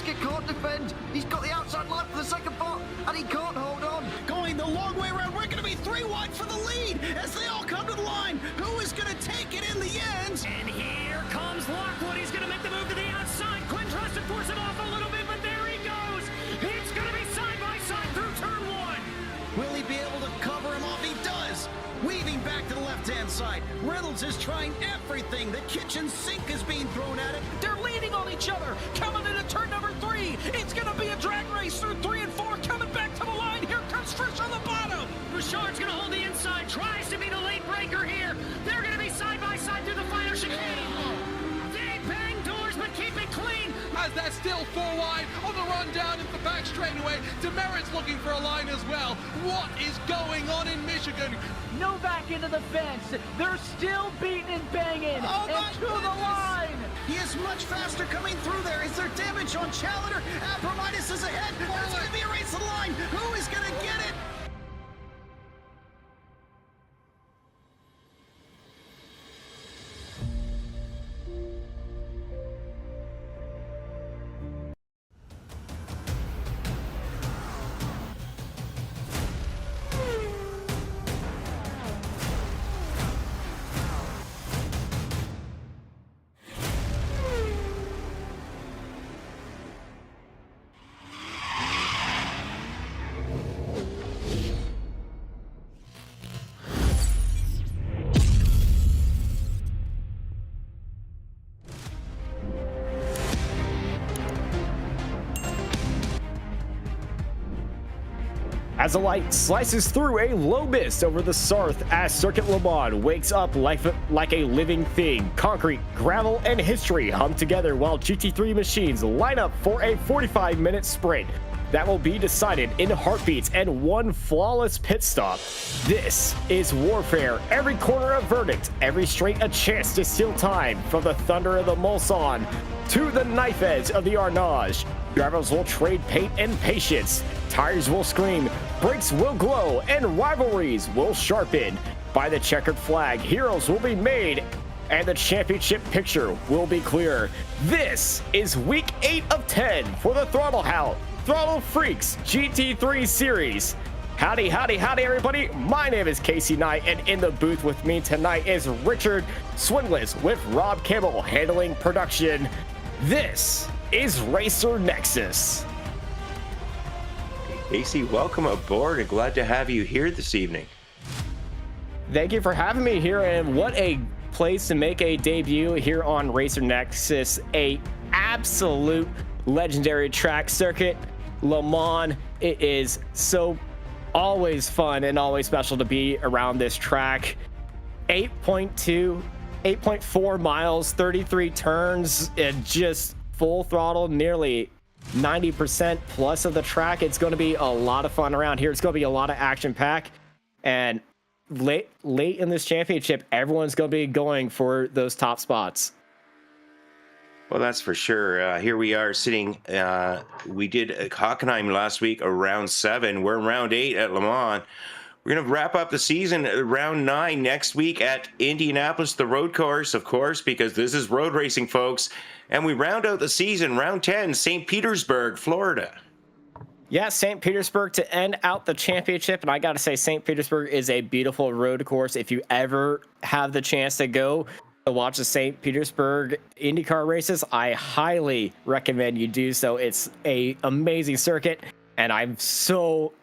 Suzuka can't defend. He's got the outside line for the second part, and he can't hold on. Going the long way around, we're going to be 3 wide for the lead as they all come to the line. Who is going to take it in the end? And here comes Lockwood. He's going to make the move to the outside. Quinn tries to force him off a little bit, but there he goes. It's going to be side by side through turn 1. Will he be able to cover him off? He does. Weaving back to the left-hand side. Reynolds is trying everything. The kitchen sink is being thrown at him. They're leaning on each other. Coming into turn number 3. It's going to be a drag race through 3 and 4. Coming back to the line. Here comes Frisch on the bottom. Richard's going to hold the inside. Tries to be the late breaker here. They're going to be side by side through the final chicane. They bang doors, but keep it clean. As they're still 4 wide on the run down into the back straightaway. Demerit's looking for a line as well. What is going on in Michigan? No back into the fence. They're still beating and banging. Oh and to the line. He is much faster coming through there. Is there damage on Challenger? Abramitis is ahead. There's going to be a race to the line. Who is going to get it? As the light slices through a low mist over the Sarth as Circuit Le Mans wakes up like a living thing. Concrete, gravel, and history hum together while GT3 machines line up for a 45-minute sprint that will be decided in heartbeats and one flawless pit stop. This is warfare. Every corner a verdict, every straight a chance to steal time. From the thunder of the Mulsanne to the knife edge of the Arnage, drivers will trade paint and patience. Tires will scream, brakes will glow, and rivalries will sharpen. By the checkered flag, heroes will be made, and the championship picture will be clear. This is week 8 of 10 for the Throttle Freaks GT3 series. Howdy, howdy, howdy, everybody. My name is Casey Knight, and in the booth with me tonight is Richard Swingless with Rob Campbell handling production. This is Racer Nexus. Casey, welcome aboard and glad to have you here this evening. Thank you for having me here, and what a place to make a debut here on Racer Nexus, a absolute legendary track circuit, Le Mans. It is so always fun and always special to be around this track. 8.4 miles, 33 turns, and just full throttle, nearly 90% plus of the track. It's going to be a lot of fun around here. It's going to be a lot of action pack, and late in this championship, everyone's going to be going for those top spots. Well, that's for sure. Here we are sitting. We did Hockenheim last week, round 7. We're in round 8 at Le Mans. We're going to wrap up the season round 9 next week at Indianapolis, the road course, of course, because this is road racing, folks. And we round out the season, round 10, St. Petersburg, Florida. Yeah, St. Petersburg to end out the championship. And I got to say, St. Petersburg is a beautiful road course. If you ever have the chance to go to watch the St. Petersburg IndyCar races, I highly recommend you do so. It's an amazing circuit, and I'm so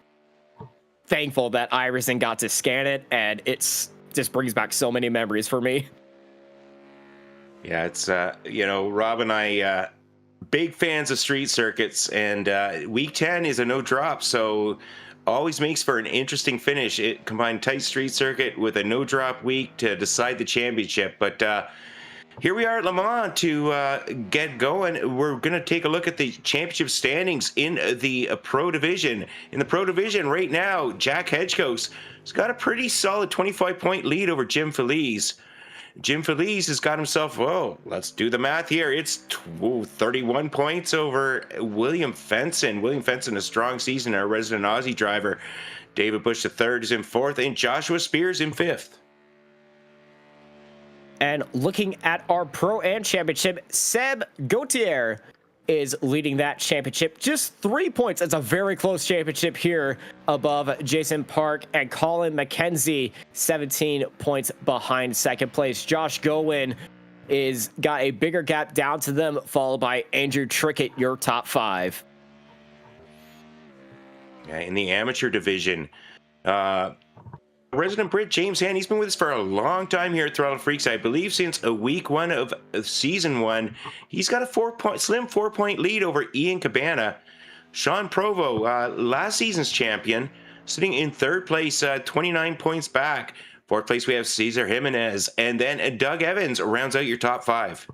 thankful that iRacing got to scan it, and it's just brings back so many memories for me. Yeah, it's, Rob and I, big fans of street circuits, and week 10 is a no drop, so always makes for an interesting finish. It combined tight street circuit with a no drop week to decide the championship. But here we are at Le Mans to get going. We're going to take a look at the championship standings in the Pro Division. In the Pro Division right now, Jack Hedgecoast has got a pretty solid 25-point lead over Jim Feliz. Jim Feliz has got himself, let's do the math here. It's 31 points over William Fenson. William Fenson, a strong season, our resident Aussie driver. David Bush III is in 4th, and Joshua Spears in 5th. And looking at our Pro-Am Championship, Seb Gautier is leading that championship. Just 3 points. It's a very close championship here above Jason Park and Colin McKenzie, 17 points behind second place. Josh Gowen is got a bigger gap down to them, followed by Andrew Trickett, your top 5. Yeah, in the amateur division, Resident Brit James Han, he's been with us for a long time here at Throttle Freaks. I believe since week 1 of season 1. He's got a slim 4-point lead over Ian Cabana. Sean Provo, last season's champion, sitting in 3rd place, 29 points back. 4th place, we have Cesar Jimenez. And then Doug Evans rounds out your top 5.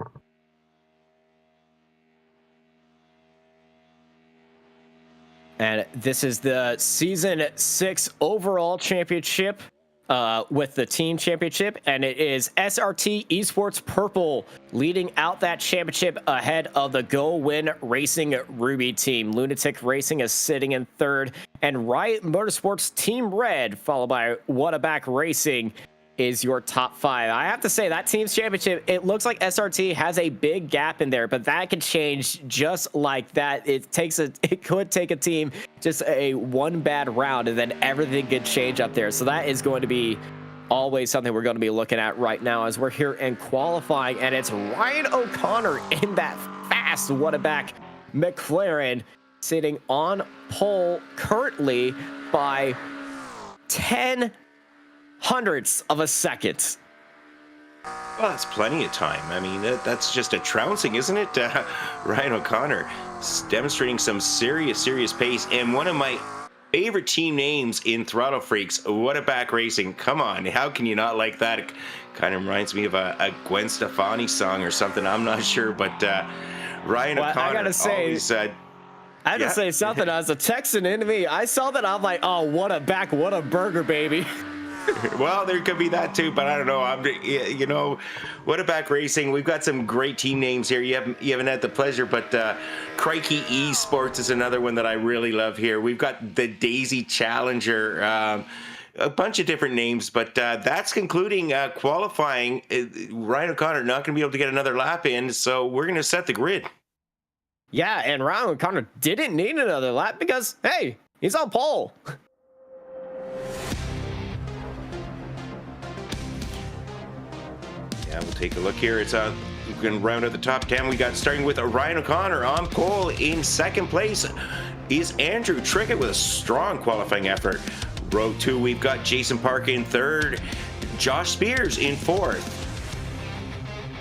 And this is the season 6 overall championship with the team championship. And it is SRT Esports Purple leading out that championship ahead of the Go Win Racing Ruby team. Lunatic Racing is sitting in 3rd. And Riot Motorsports Team Red, followed by Whataback Racing, is your top 5. I have to say that team's championship, it looks like SRT has a big gap in there, but that could change just like that. It could take a team just a one bad round and then everything could change up there. So that is going to be always something we're going to be looking at right now as we're here in qualifying, and it's Ryan O'Connor in that fast Whataback McLaren sitting on pole currently by 10 hundredths of a second. Well, that's plenty of time. I mean, that's just a trouncing, isn't it? Ryan O'Connor demonstrating some serious pace, and one of my favorite team names in Throttle Freaks, Whataback Racing. Come on, how can you not like that? It kind of reminds me of a Gwen Stefani song or something. I'm not sure, but Ryan O'Connor. I gotta say, always, I have to say something. As a Texan into me, I saw that. I'm like, oh, Whataback, what a burger, baby. Well, there could be that too, but I don't know. Whataback Racing. We've got some great team names here. You haven't had the pleasure, but Crikey Esports is another one that I really love here. We've got the Daisy Challenger, a bunch of different names, but that's concluding qualifying. Ryan O'Connor not going to be able to get another lap in, so we're going to set the grid. Yeah, and Ryan O'Connor didn't need another lap because, hey, he's on pole. Yeah, we'll take a look here. It's we're going to round out the top 10. We got starting with Ryan O'Connor on pole. In 2nd place is Andrew Trickett with a strong qualifying effort. Row 2, we've got Jason Park in 3rd, Josh Spears in 4th.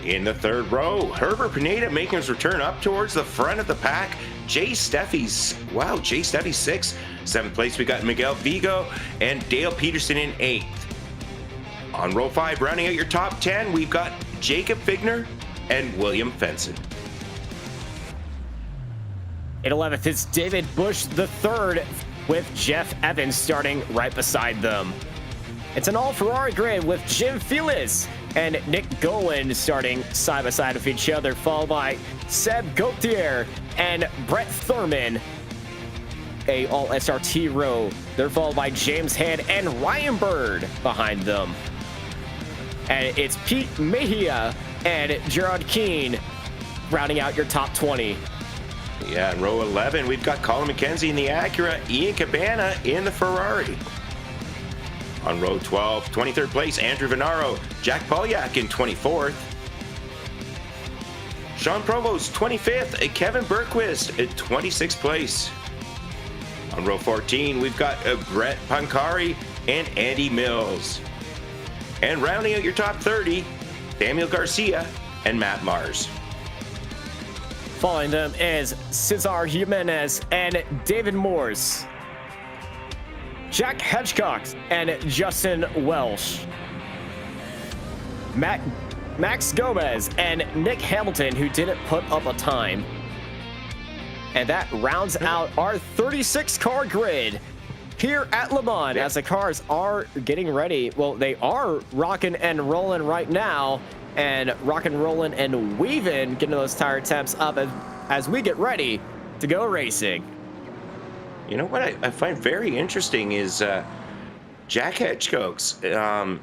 In the 3rd row, Herbert Pineda making his return up towards the front of the pack. Jay Steffi's 6th. 7th place, we got Miguel Vigo and Dale Peterson in 8th. On row 5, rounding out your top 10, we've got Jacob Figner and William Fenson. In 11th, it's David Bush the third with Jeff Evans starting right beside them. It's an all-Ferrari grid with Jim Felix and Nick Gowen starting side by side of each other, followed by Seb Gauthier and Brett Thurman. A all-SRT row. They're followed by James Hand and Ryan Bird behind them. And it's Pete Mejia and Gerard Keane rounding out your top 20. Yeah, in row 11, we've got Colin McKenzie in the Acura, Ian Cabana in the Ferrari. On row 12, 23rd place, Andrew Venaro, Jack Polyak in 24th. Sean Provost, 25th, Kevin Berquist at 26th place. On row 14, we've got Brett Pancari and Andy Mills. And rounding out your top 30, Samuel Garcia and Matt Mars. Following them is Cesar Jimenez and David Morse. Jack Hedgecock and Justin Welsh. Max Gomez and Nick Hamilton, who didn't put up a time. And that rounds out our 36-car grid here at Le Mans, as the cars are getting ready. Well, they are rocking and rolling right now, and rocking, rolling, and weaving, getting those tire temps up as we get ready to go racing. You know what I find very interesting is Jack Hedgecox,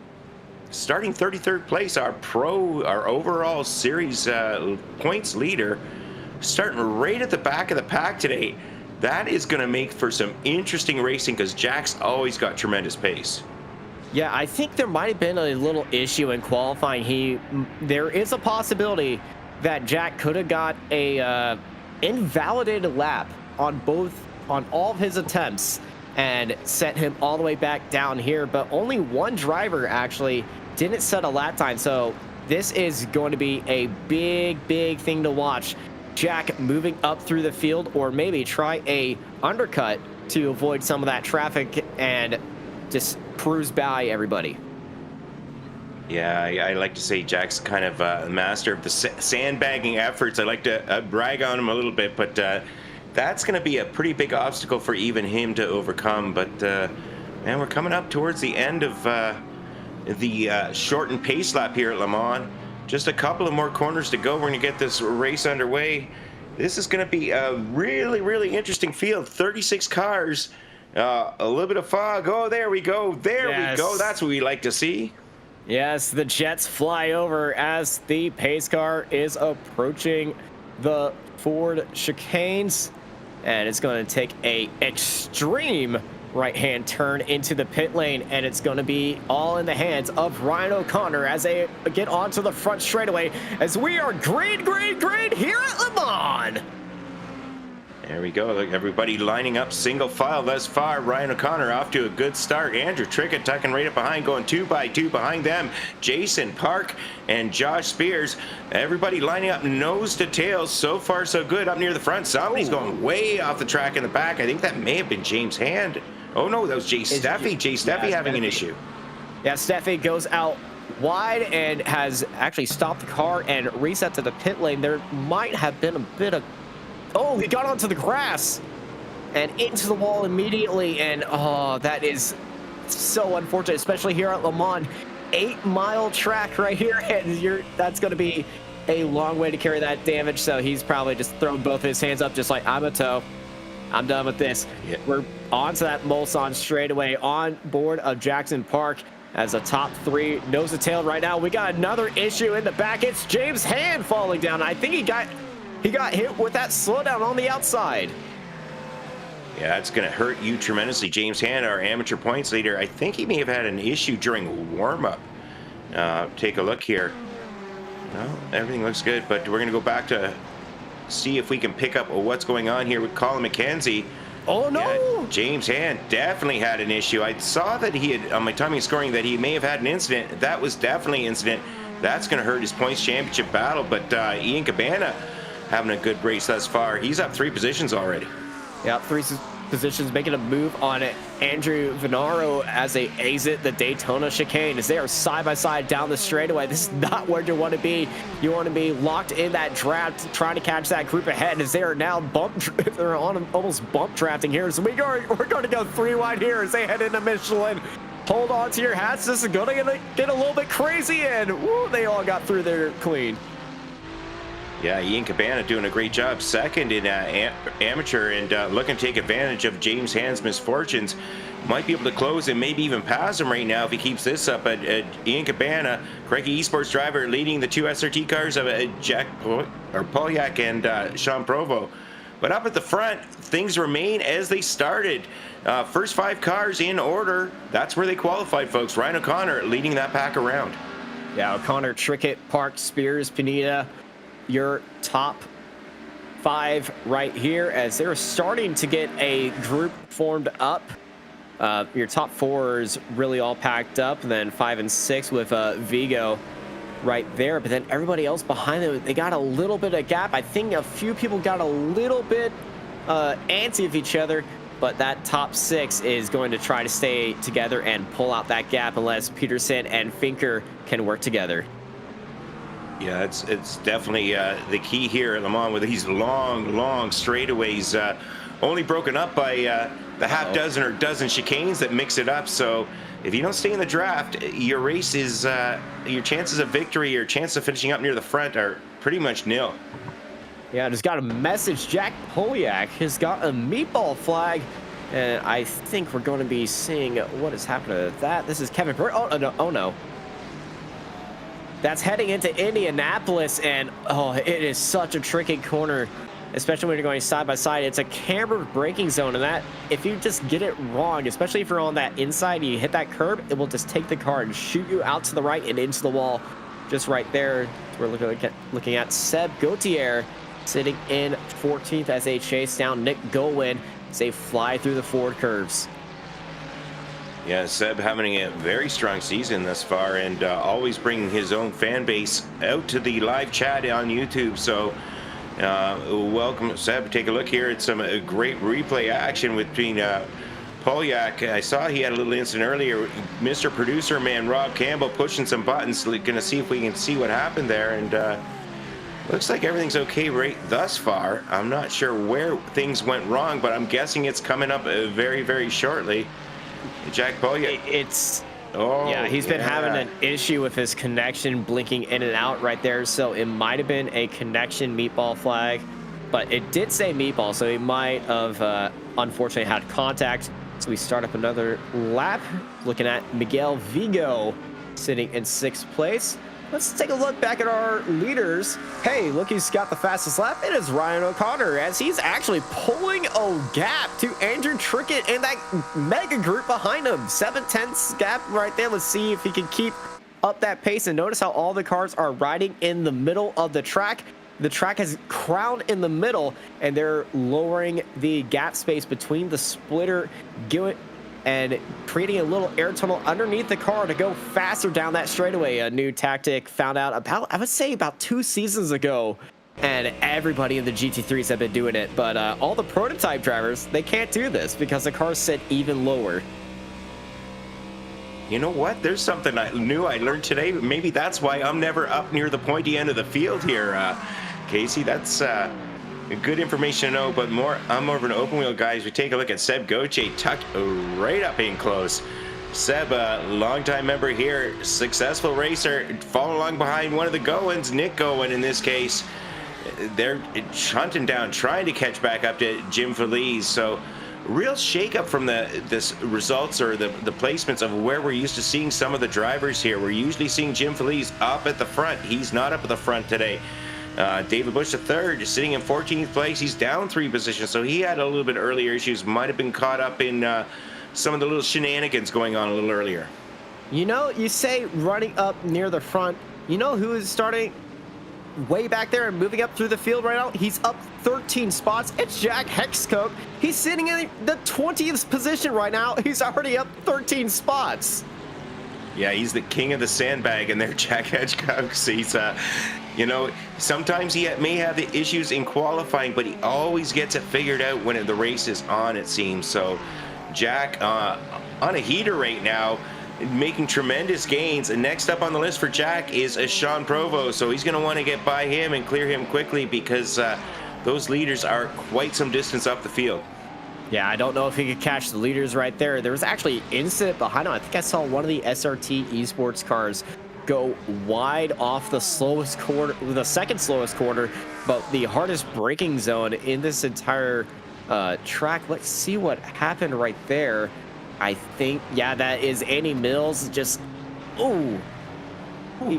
starting 33rd place, our overall series points leader. starting right at the back of the pack today. That is going to make for some interesting racing because Jack's always got tremendous pace. Yeah, I think there might have been a little issue in qualifying. There is a possibility that Jack could have got a invalidated lap on all of his attempts and sent him all the way back down here, but only one driver actually didn't set a lap time. So this is going to be a big thing to watch. Jack moving up through the field, or maybe try a undercut to avoid some of that traffic and just cruise by everybody. Yeah, I like to say Jack's kind of a master of the sandbagging efforts. I like to brag on him a little bit, but that's going to be a pretty big obstacle for even him to overcome. But man, we're coming up towards the end of the shortened pace lap here at Le Mans. Just a couple of more corners to go. We're going to get this race underway. This is going to be a really interesting field. 36 cars, a little bit of fog. Oh, there we go. There we go. That's what we like to see. Yes, the jets fly over as the pace car is approaching the Ford chicanes, and it's going to take a extreme right-hand turn into the pit lane, and it's going to be all in the hands of Ryan O'Connor as they get onto the front straightaway as we are green here at Le Mans. There we go. Look, everybody lining up single file thus far. Ryan O'Connor off to a good start. Andrew Trickett tucking right up behind, going 2 by 2 behind them. Jason Park and Josh Spears. Everybody lining up nose to tail. So far, so good up near the front. Somebody's going way off the track in the back. I think that may have been James Hand. Oh, no, that was Jay Steffi. Jay Steffi having an issue. Yeah, Steffi goes out wide and has actually stopped the car and reset to the pit lane. There might have been a bit of... Oh, he got onto the grass and into the wall immediately. And oh, that is so unfortunate, especially here at Le Mans. 8-mile track right here, and that's going to be a long way to carry that damage. So he's probably just thrown both his hands up, just like, I'm a tow. I'm done with this. Yeah. We're on to that Mulsanne straightaway on board of Jackson Park as a top 3 nose to tail right now. We got another issue in the back. It's James Hand falling down. I think he got hit with that slowdown on the outside. Yeah, that's going to hurt you tremendously. James Hand, our amateur points leader, I think he may have had an issue during warm-up. Take a look here. Well, everything looks good, but we're going to go back to see if we can pick up what's going on here with Colin McKenzie. Oh, no! Yeah, James Hand definitely had an issue. I saw that he had, on my timing scoring, that he may have had an incident. That was definitely an incident. That's going to hurt his points championship battle, but Ian Cabana having a good race thus far. He's up 3 positions already. Yeah, 3 positions, making a move on it. Andrew Venaro as they exit the Daytona chicane as they are side by side down the straightaway. This is not where you want to be. You want to be locked in that draft, trying to catch that group ahead as they are now they're on almost bump drafting here. So we're going to go 3 wide here as they head into Michelin. Hold on to your hats. This is going to get a little bit crazy, and woo, they all got through there clean. Yeah, Ian Cabana doing a great job, second in amateur, and looking to take advantage of James Hand's misfortunes. Might be able to close and maybe even pass him right now if he keeps this up. But Ian Cabana, Cranky Esports driver, leading the 2 SRT cars of Jack Polyak and Sean Provo. But up at the front, things remain as they started. First 5 cars in order. That's where they qualified, folks. Ryan O'Connor leading that pack around. Yeah, O'Connor, Trickett, Park, Spears, Pineda. Your top 5 right here as they're starting to get a group formed up. Your top 4 is really all packed up, and then 5 and 6 with Vigo right there. But then everybody else behind them, they got a little bit of gap. I think a few people got a little bit antsy of each other, but that top 6 is going to try to stay together and pull out that gap unless Peterson and Finker can work together. Yeah, it's definitely the key here at Le Mans with these long straightaways, only broken up by the half dozen or dozen chicanes that mix it up. So if you don't stay in the draft, your race is, your chances of victory or chance of finishing up near the front are pretty much nil. Yeah, I just got a message. Jack Polyak has got a meatball flag, and I think we're going to be seeing what is happening to that. This is Kevin Burke. Oh no. That's heading into Indianapolis, and oh, it is such a tricky corner especially when you're going side by side. It's a cambered braking zone, and that, if you just get it wrong, especially if you're on that inside and you hit that curb, it will just take the car and shoot you out to the right and into the wall. Just right there, we're looking at Seb Gautier sitting in 14th as they chase down Nick Golwin as they fly through the forward curves. Yeah, Seb having a very strong season thus far, and always bringing his own fan base out to the live chat on YouTube. So welcome, Seb. Take a look here at some great replay action between Polyak. I saw he had a little incident earlier. Mr. Producer Man Rob Campbell pushing some buttons. Gonna see if we can see what happened there, and looks like everything's okay right thus far. I'm not sure where things went wrong, but I'm guessing it's coming up very, very shortly. Jack Polyak. Yeah, he's been having an issue with his connection blinking in and out right there, so it might have been a connection meatball flag, but it did say meatball, so he might have unfortunately had contact. So we start up another lap, looking at Miguel Vigo sitting in 6th place. Let's take a look back at our leaders. Hey, look who's got the fastest lap. It is Ryan O'Connor, as he's actually pulling a gap to Andrew Trickett and that mega group behind him. 7/10 gap right there. Let's see if he can keep up that pace. And notice how all the cars are riding in the middle of the track. The track has crowned in the middle, and they're lowering the gap space between the splitter and creating a little air tunnel underneath the car to go faster down that straightaway. A new tactic found out about, I would say, about 2 seasons ago, and everybody in the GT3s have been doing it, but all the prototype drivers, they can't do this because the cars sit even lower. You know what? There's something new I learned today. Maybe that's why I'm never up near the pointy end of the field here, Casey. That's good information to know, but I'm more of an open wheel guy. As we take a look at Seb Gautier, tucked right up in close. Seb, longtime member here, successful racer, following along behind one of the Goins, Nick Goin in this case. They're hunting down, trying to catch back up to Jim Feliz. So real shakeup from this results or the placements of where we're used to seeing some of the drivers here. We're usually seeing Jim Feliz up at the front. He's not up at the front today. David Bush III is sitting in 14th place. He's down 3 positions, so he had a little bit earlier issues. Might have been caught up in some of the little shenanigans going on a little earlier. You know, you say running up near the front. You know who is starting way back there and moving up through the field right now? He's up 13 spots. It's Jack Hexcoke. He's sitting in the 20th position right now. He's already up 13 spots. Yeah, he's the king of the sandbag in there, Jack Hedgecock. He's, you know, sometimes he may have the issues in qualifying, but he always gets it figured out when the race is on, it seems. So Jack on a heater right now, making tremendous gains. And next up on the list for Jack is Sean Provost. So he's going to want to get by him and clear him quickly because those leaders are quite some distance up the field. Yeah, I don't know if he could catch the leaders right there. There was actually incident behind him. I think I saw one of the SRT esports cars go wide off the slowest corner, the second slowest corner, but the hardest braking zone in this entire track. Let's see what happened right there. I think, yeah, that is Andy Mills. Just, oh,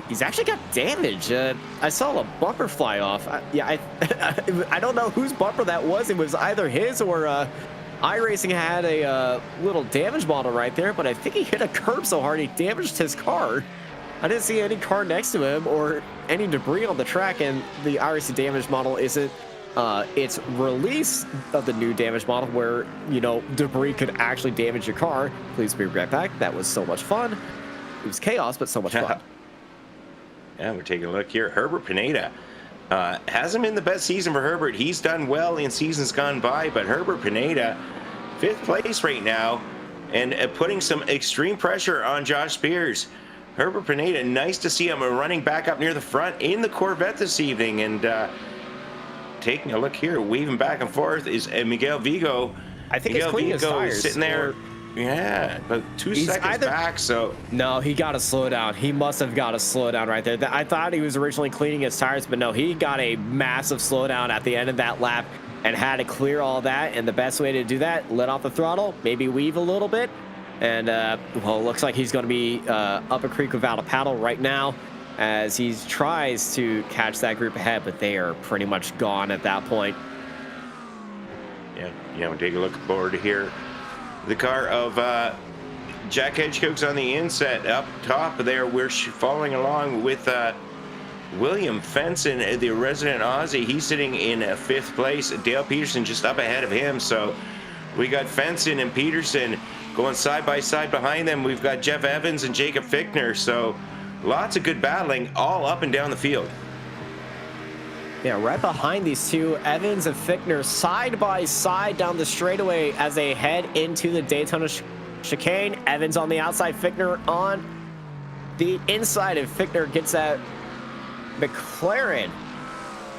he's actually got damage. I saw a bumper fly off. I don't know whose bumper that was. It was either his or iRacing had a little damage model right there, but I think he hit a curb so hard he damaged his car. I didn't see any car next to him or any debris on the track, and the iRacing damage model isn't its release of the new damage model where, you know, debris could actually damage your car. Please be right back. That was so much fun. It was chaos, but so much fun. Yeah, we're taking a look here. Herbert Pineda. Hasn't been the best season for Herbert. He's done well in seasons gone by, but Herbert Pineda, 5th place right now, and putting some extreme pressure on Josh Spears. Herbert Pineda, nice to see him running back up near the front in the Corvette this evening, and taking a look here, weaving back and forth is Miguel Vigo. I think Miguel his Vigo tires, is sitting there. Yeah, about 2 seconds back, so... No, he got to slow down. He must have got to slow down right there. I thought he was originally cleaning his tires, but no, he got a massive slowdown at the end of that lap and had to clear all that. And the best way to do that, let off the throttle, maybe weave a little bit. And, well, it looks like he's going to be up a creek without a paddle right now as he tries to catch that group ahead, but they are pretty much gone at that point. Yeah, take a look forward here. The car of Jack Hedgecock's on the inset. Up top there, we're following along with William Fenson, the resident Aussie. He's sitting in 5th place. Dale Peterson just up ahead of him. So we got Fenson and Peterson going side by side behind them. We've got Jeff Evans and Jacob Fichtner. So lots of good battling all up and down the field. Yeah, right behind these two, Evans and Fichtner side by side down the straightaway as they head into the Daytona chicane. Evans on the outside, Fichtner on the inside, and Fichtner gets that McLaren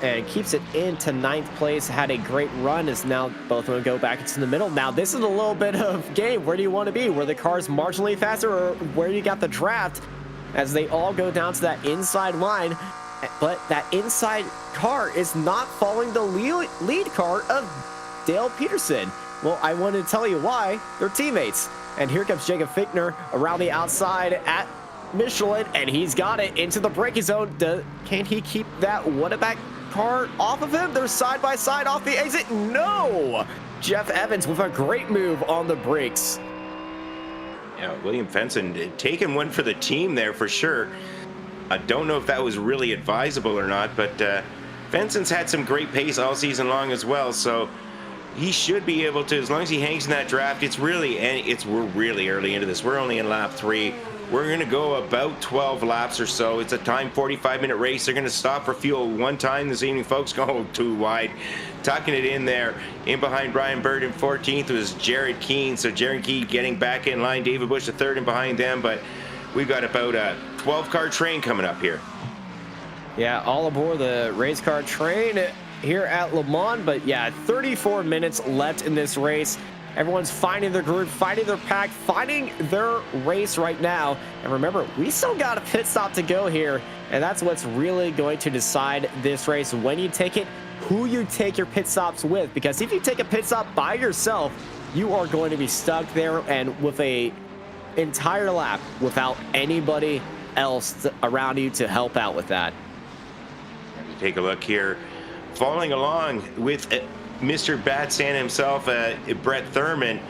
and keeps it into 9th place. Had a great run, as now both of them go back into the middle. Now this is a little bit of game. Where do you want to be? Where the car's marginally faster, or where you got the draft, as they all go down to that inside line. But that inside car is not following the lead car of Dale Peterson. Well, I want to tell you why. They're teammates. And here comes Jacob Fichtner around the outside at Michelin, and he's got it into the braking zone. Can he keep that Whataback car off of him? They're side by side off the exit. No! Jeff Evans with a great move on the brakes. Yeah, William Fenson taking one for the team there for sure. I don't know if that was really advisable or not, but Fenson's had some great pace all season long as well, so he should be able to, as long as he hangs in that draft. We're really early into this. We're only in lap 3. We're going to go about 12 laps or so. It's a time 45-minute race. They're going to stop for fuel one time this evening, folks. Go too wide. Tucking it in there. In behind Brian Bird in 14th was Jared Keane. So Jared Keane getting back in line. David Bush the 3rd in behind them, but we've got about a 12-car train coming up here. Yeah, all aboard the race car train here at Le Mans. But yeah, 34 minutes left in this race. Everyone's finding their groove, finding their pack, finding their race right now. And remember, we still got a pit stop to go here. And that's what's really going to decide this race. When you take it, who you take your pit stops with. Because if you take a pit stop by yourself, you are going to be stuck there and with a entire lap without anybody else around you to help out with that. Take a look here. Following along with Mr. Bad Santa himself, Brett Thurman.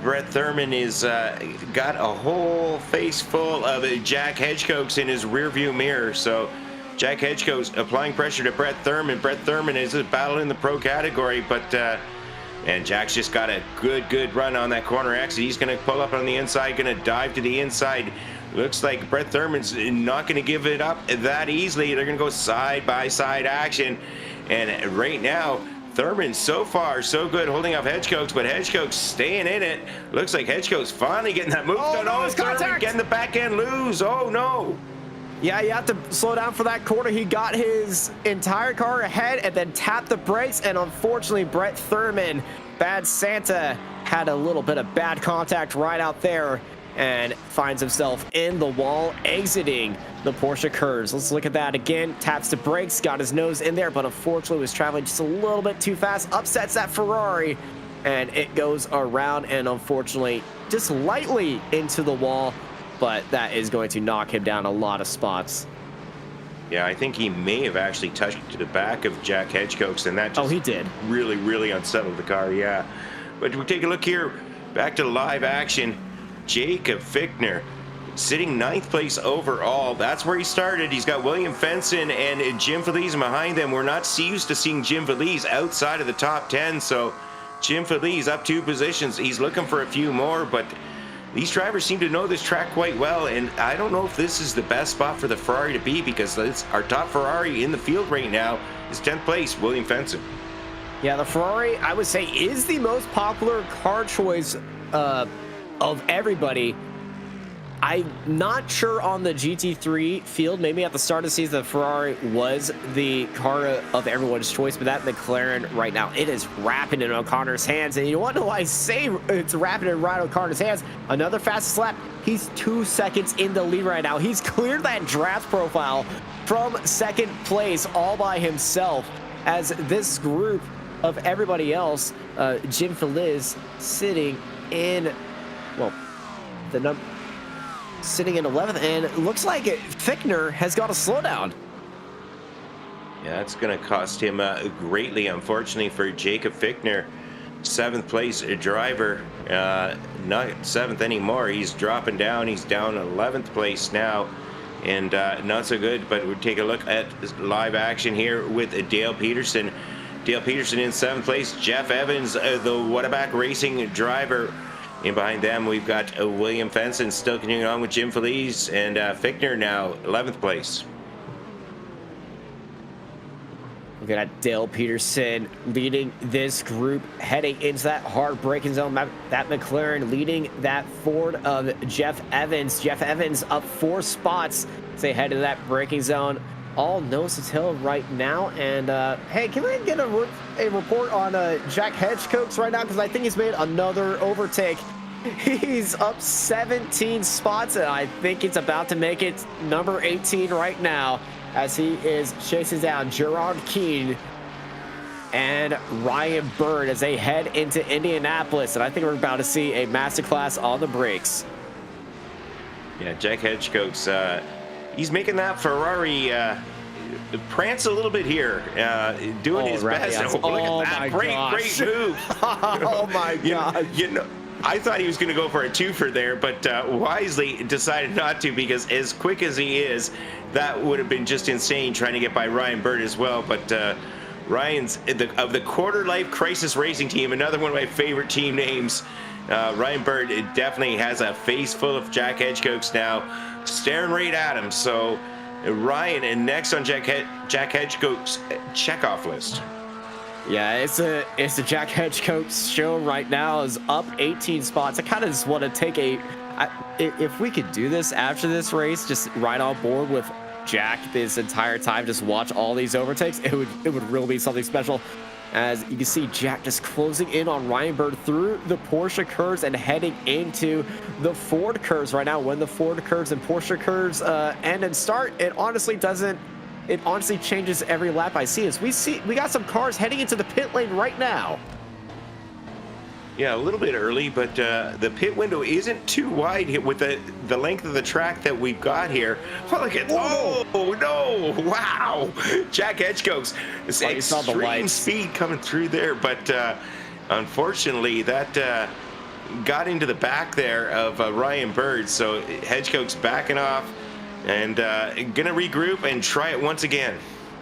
Brett Thurman is got a whole face full of Jack Hedgecock's in his rearview mirror. So Jack Hedgecock's applying pressure to Brett Thurman. Brett Thurman is a battle in the pro category, but and Jack's just got a good run on that corner exit. He's going to pull up on the inside, going to dive to the inside. Looks like Brett Thurman's not going to give it up that easily. They're going to go side by side action, and right now Thurman so far so good holding off Hedgecock's, but Hedgecock's staying in it. Looks like Hedgecock's finally getting that move done. No, it's Thurman contact. getting the back end loose. Oh no. Yeah, you have to slow down for that corner. He got his entire car ahead and then tapped the brakes, and unfortunately Brett Thurman, Bad Santa, had a little bit of bad contact right out there and finds himself in the wall, exiting the Porsche curves. Let's look at that again. Taps the brakes, got his nose in there, but unfortunately was traveling just a little bit too fast. Upsets that Ferrari, and it goes around and unfortunately just lightly into the wall, but that is going to knock him down a lot of spots. Yeah, I think he may have actually touched to the back of Jack Hedgecock's, and that just he did. really unsettled the car, yeah. But we take a look here, back to live action. Jacob Fichtner sitting 9th place overall. That's where he started. He's got William Fenson and Jim Feliz behind them. We're not used to seeing Jim Feliz outside of the top 10, so Jim Feliz up 2 positions. He's looking for a few more, but these drivers seem to know this track quite well, and I don't know if this is the best spot for the Ferrari to be, because our top Ferrari in the field right now is 10th place, William Fenson. Yeah, the Ferrari, I would say, is the most popular car choice of everybody. I'm not sure on the GT3 field. Maybe at the start of the season, the Ferrari was the car of everyone's choice, but that McLaren right now, it is wrapping in O'Connor's hands. And you want to why I say it's wrapping in Ryan O'Connor's hands. Another fastest lap. He's 2 seconds in the lead right now. He's cleared that draft profile from 2nd place all by himself, as this group of everybody else, Jim Feliz sitting in, well, sitting in 11th, and it looks like Fichtner has got a slowdown. Yeah, that's going to cost him greatly, unfortunately, for Jacob Fichtner. 7th place driver. Not 7th anymore. He's dropping down. He's down 11th place now, and not so good. But we'll take a look at live action here with Dale Peterson. Dale Peterson in 7th place. Jeff Evans, the Whataback Racing driver. In behind them, we've got William Fenson still continuing on with Jim Feliz, and Fichtner now 11th place. Looking at Dale Peterson leading this group, heading into that hard braking zone. That McLaren leading that Ford of Jeff Evans. Jeff Evans up 4 spots as they head to that braking zone. All nose to tail right now. And hey, can I get a report on Jack Hedgecoats right now? Because I think he's made another overtake. He's up 17 spots, and I think he's about to make it number 18 right now, as he is chasing down Gerard Keane and Ryan Bird as they head into Indianapolis. And I think we're about to see a masterclass on the brakes. Yeah, Jack Hedgecoats, he's making that Ferrari prance a little bit here, doing his best. Yes. Look at that. Great move. Oh my God. You know, I thought he was going to go for a twofer there, but wisely decided not to, because as quick as he is, that would have been just insane trying to get by Ryan Bird as well. But Ryan's of the Quarter Life Crisis Racing Team, another one of my favorite team names. Ryan Bird definitely has a face full of Jack Hedgecoats now, staring right at him. So Ryan, and next on Jack Hedgecoats' checkoff list. Yeah, it's a Jack Hedgecoats show right now. Is up 18 spots. I kind of just want to take if we could do this after this race, just ride on board with Jack this entire time, just watch all these overtakes. It would really be something special. As you can see, Jack just closing in on Ryan Bird through the Porsche curves and heading into the Ford curves right now. When the Ford curves and Porsche curves end and start, it honestly changes every lap I see. As we got some cars heading into the pit lane right now. Yeah, a little bit early, but the pit window isn't too wide here with the length of the track that we've got here. Oh, look at, oh no, wow. Jack Hedgecoats, this extreme speed coming through there, but unfortunately that got into the back there of Ryan Bird, so Hedgecoats backing off and gonna regroup and try it once again.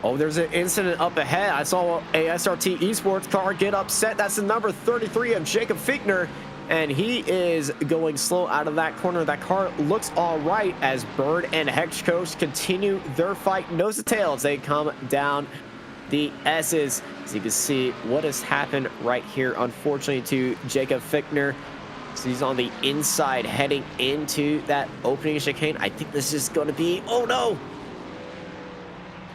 Oh, there's an incident up ahead. I saw a SRT Esports car get upset. That's the number 33 of Jacob Fichtner, and he is going slow out of that corner. That car looks all right as Bird and Hedgecoats continue their fight nose to tail as they come down the S's. As you can see what has happened right here, unfortunately, to Jacob Fichtner. So he's on the inside heading into that opening chicane. I think this is going to be, oh no!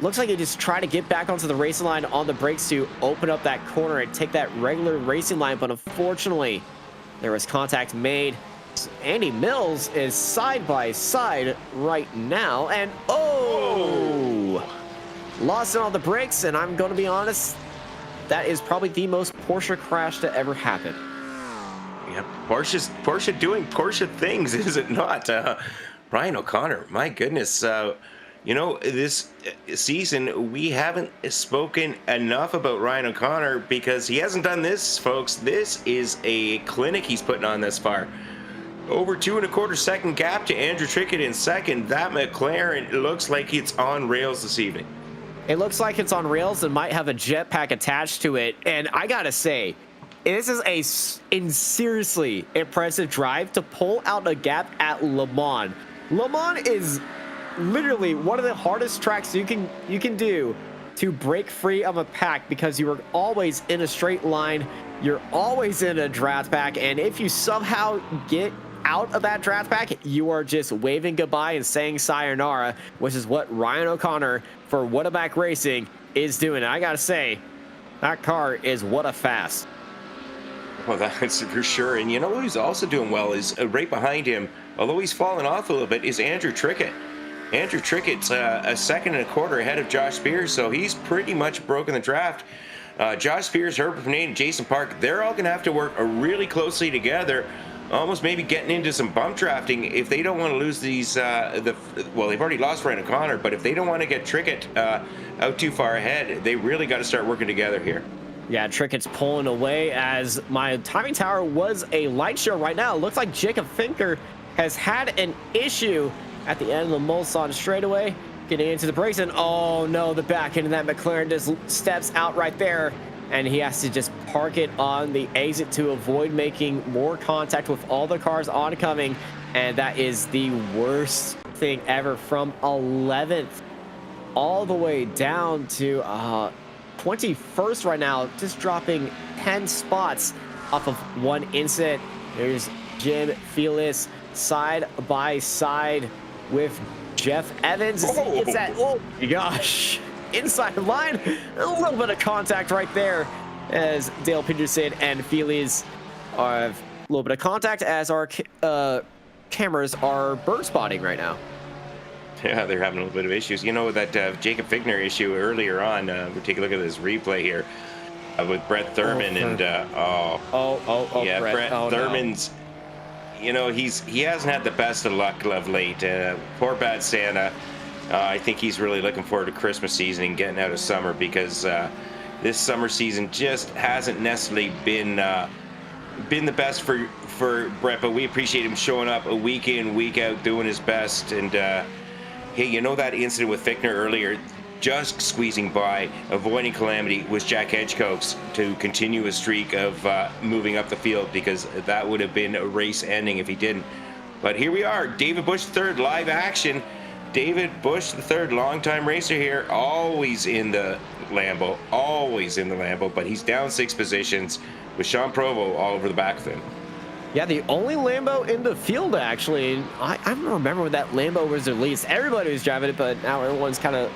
Looks like he just tried to get back onto the racing line on the brakes to open up that corner and take that regular racing line, but unfortunately, there was contact made. Andy Mills is side by side right now, and lost it on the brakes, and I'm going to be honest, that is probably the most Porsche crash to ever happen. Yeah, Porsche doing Porsche things, is it not? Ryan O'Connor, my goodness. You know, this season, we haven't spoken enough about Ryan O'Connor because he hasn't done this, folks. This is a clinic he's putting on this far. Over 2.25 second gap to Andrew Trickett in second. That McLaren looks like it's on rails this evening. It looks like it's on rails and might have a jetpack attached to it. And I gotta say, this is a seriously impressive drive to pull out a gap at Le Mans. Le Mans is literally one of the hardest tracks you can do to break free of a pack, because you are always in a straight line, you're always in a draft pack, and if you somehow get out of that draft pack, you are just waving goodbye and saying sayonara, which is what Ryan O'Connor for Whataback Racing is doing. And I gotta say, that car is what a fast. Well, that's for sure. And you know who's also doing well is right behind him, although he's fallen off a little bit, is Andrew Trickett. Andrew Trickett's a 2.25 seconds ahead of Josh Spears, so he's pretty much broken the draft. Josh Spears, Herbert Pinade, and Jason Park, they're all going to have to work really closely together, almost maybe getting into some bump drafting if they don't want to lose these, well, they've already lost Ryan O'Connor, but if they don't want to get Trickett out too far ahead, they really got to start working together here. Yeah, Trickett's pulling away as my timing tower was a light show right now. It looks like Jacob Finker has had an issue at the end of the Mulsanne straightaway, getting into the brakes, and oh no, the back end of that McLaren just steps out right there, and he has to just park it on the exit to avoid making more contact with all the cars oncoming, and that is the worst thing ever, from 11th all the way down to 21st right now, just dropping 10 spots off of one incident. There's Jim Felix side by side with Jeff Evans. It's that, oh my gosh, inside the line, a little bit of contact right there as Dale Peterson and Felix are a little bit of contact as our cameras are bird spotting right now. Yeah, they're having a little bit of issues. You know, that Jacob Figner issue earlier on, we'll take a look at this replay here with Brett Thurman Brett Thurman's, you know, he hasn't had the best of luck of late. Poor bad Santa. I think he's really looking forward to Christmas season and getting out of summer, because this summer season just hasn't necessarily been the best for Brett, but we appreciate him showing up a week in, week out, doing his best. And hey, you know that incident with Fichtner earlier, just squeezing by, avoiding calamity, was Jack Edgecoats to continue a streak of moving up the field, because that would have been a race ending if he didn't. But here we are, David Busch III, live action. David Busch III, longtime racer here, always in the Lambo, but he's down 6 positions with Sean Provo all over the back of him. Yeah, the only Lambo in the field, actually. I don't remember when that Lambo was released. Everybody was driving it, but now everyone's kind of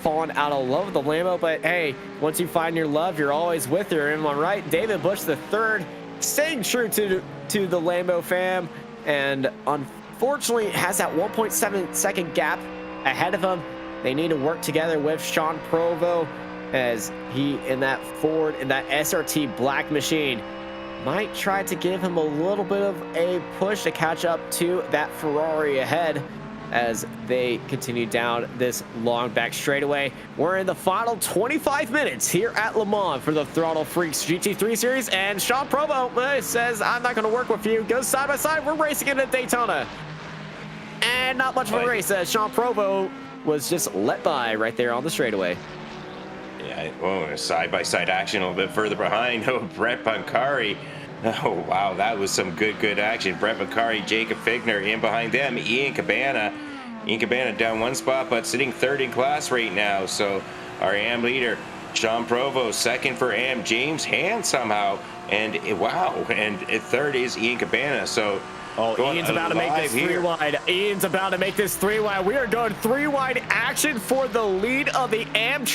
fallen out of love with the Lambo. But hey, once you find your love, you're always with her. Am I right? David Busch III staying true to the Lambo fam, and unfortunately has that 1.7 second gap ahead of him. They need to work together with Sean Provo, as he in that Ford, in that SRT black machine, might try to give him a little bit of a push to catch up to that Ferrari ahead as they continue down this long back straightaway. We're in the final 25 minutes here at Le Mans for the Throttle Freaks GT3 series, and Sean Provo says, I'm not going to work with you. Goes side by side. We're racing into Daytona. And not much of a race, as Sean Provo was just let by right there on the straightaway. Yeah, oh, side-by-side action a little bit further behind. Oh, Brett Pancari. Oh, wow, that was some good action. Brett Pancari, Jacob Figner in behind them. Ian Cabana down 1 spot, but sitting 3rd in class right now. So our AM leader, Sean Provo, 2nd for AM. James Hand somehow. And wow, and 3rd is Ian Cabana. So Ian's about to make this 3 wide. Ian's about to make this 3 wide. We are going 3 wide action for the lead of the AM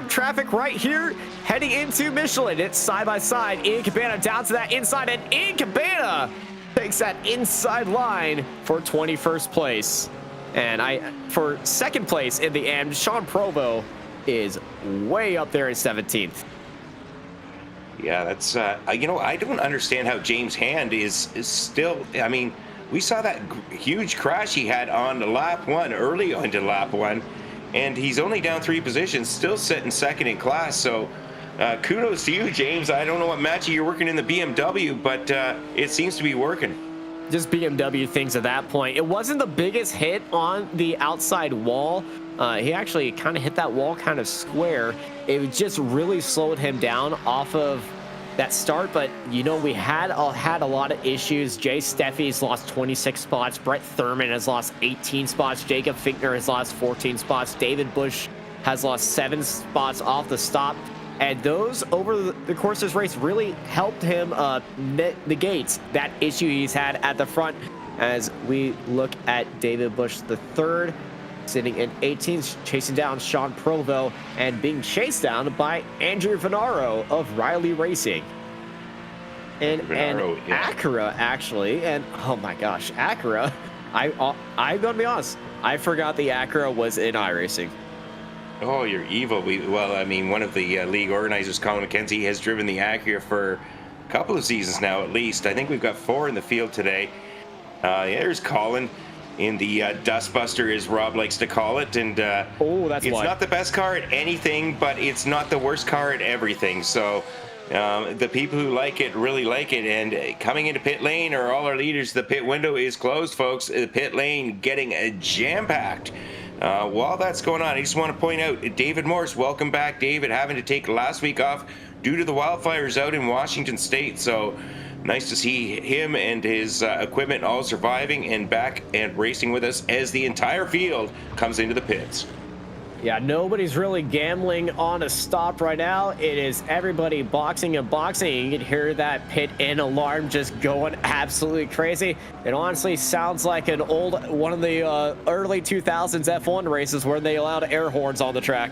traffic right here, heading into Michelin. It's side by side. Ian Cabana down to that inside, and Ian Cabana takes that inside line for 21st place. And for 2nd place in the AM, Sean Provo is way up there in 17th. Yeah, that's you know, I don't understand how James Hand is still. I mean, we saw that huge crash he had on lap 1, early onto lap 1. And he's only down 3 positions, still sitting 2nd in class. So kudos to you, James. I don't know what match you're working in the BMW, but it seems to be working. Just BMW things at that point. It wasn't the biggest hit on the outside wall. He actually kind of hit that wall kind of square. It just really slowed him down off of that start, but you know, we had a lot of issues. Jay Steffi's lost 26 spots. Brett Thurman has lost 18 spots. Jacob Fichtner has lost 14 spots. David Busch has lost 7 spots off the stop, and those over the course of this race really helped him negate that issue he's had at the front. As we look at David Busch the third, sitting in 18th, chasing down Sean Provo and being chased down by Andrew Venaro of Riley Racing. And Acura, actually, and oh my gosh, Acura, I'm gonna be honest, I forgot the Acura was in iRacing. Oh, you're evil. Well, I mean, one of the league organizers, Colin McKenzie, has driven the Acura for a couple of seasons now, at least. I think we've got 4 in the field today. There's Colin. in the Dustbuster, as Rob likes to call it. And Oh, that's it's why. not the best car at anything, but it's not the worst car at everything. So the people who like it really like it. And coming into pit lane are all our leaders. The pit window is closed, folks. The pit lane getting jam-packed. While that's going on, I just want to point out, David Morse, welcome back, David, having to take last week off due to the wildfires out in Washington State. So nice to see him and his equipment all surviving and back and racing with us as the entire field comes into the pits. Yeah, nobody's really gambling on a stop right now. It is everybody boxing and boxing. You can hear that pit in alarm just going absolutely crazy. It honestly sounds like an old one of the early 2000s F1 races where they allowed air horns on the track.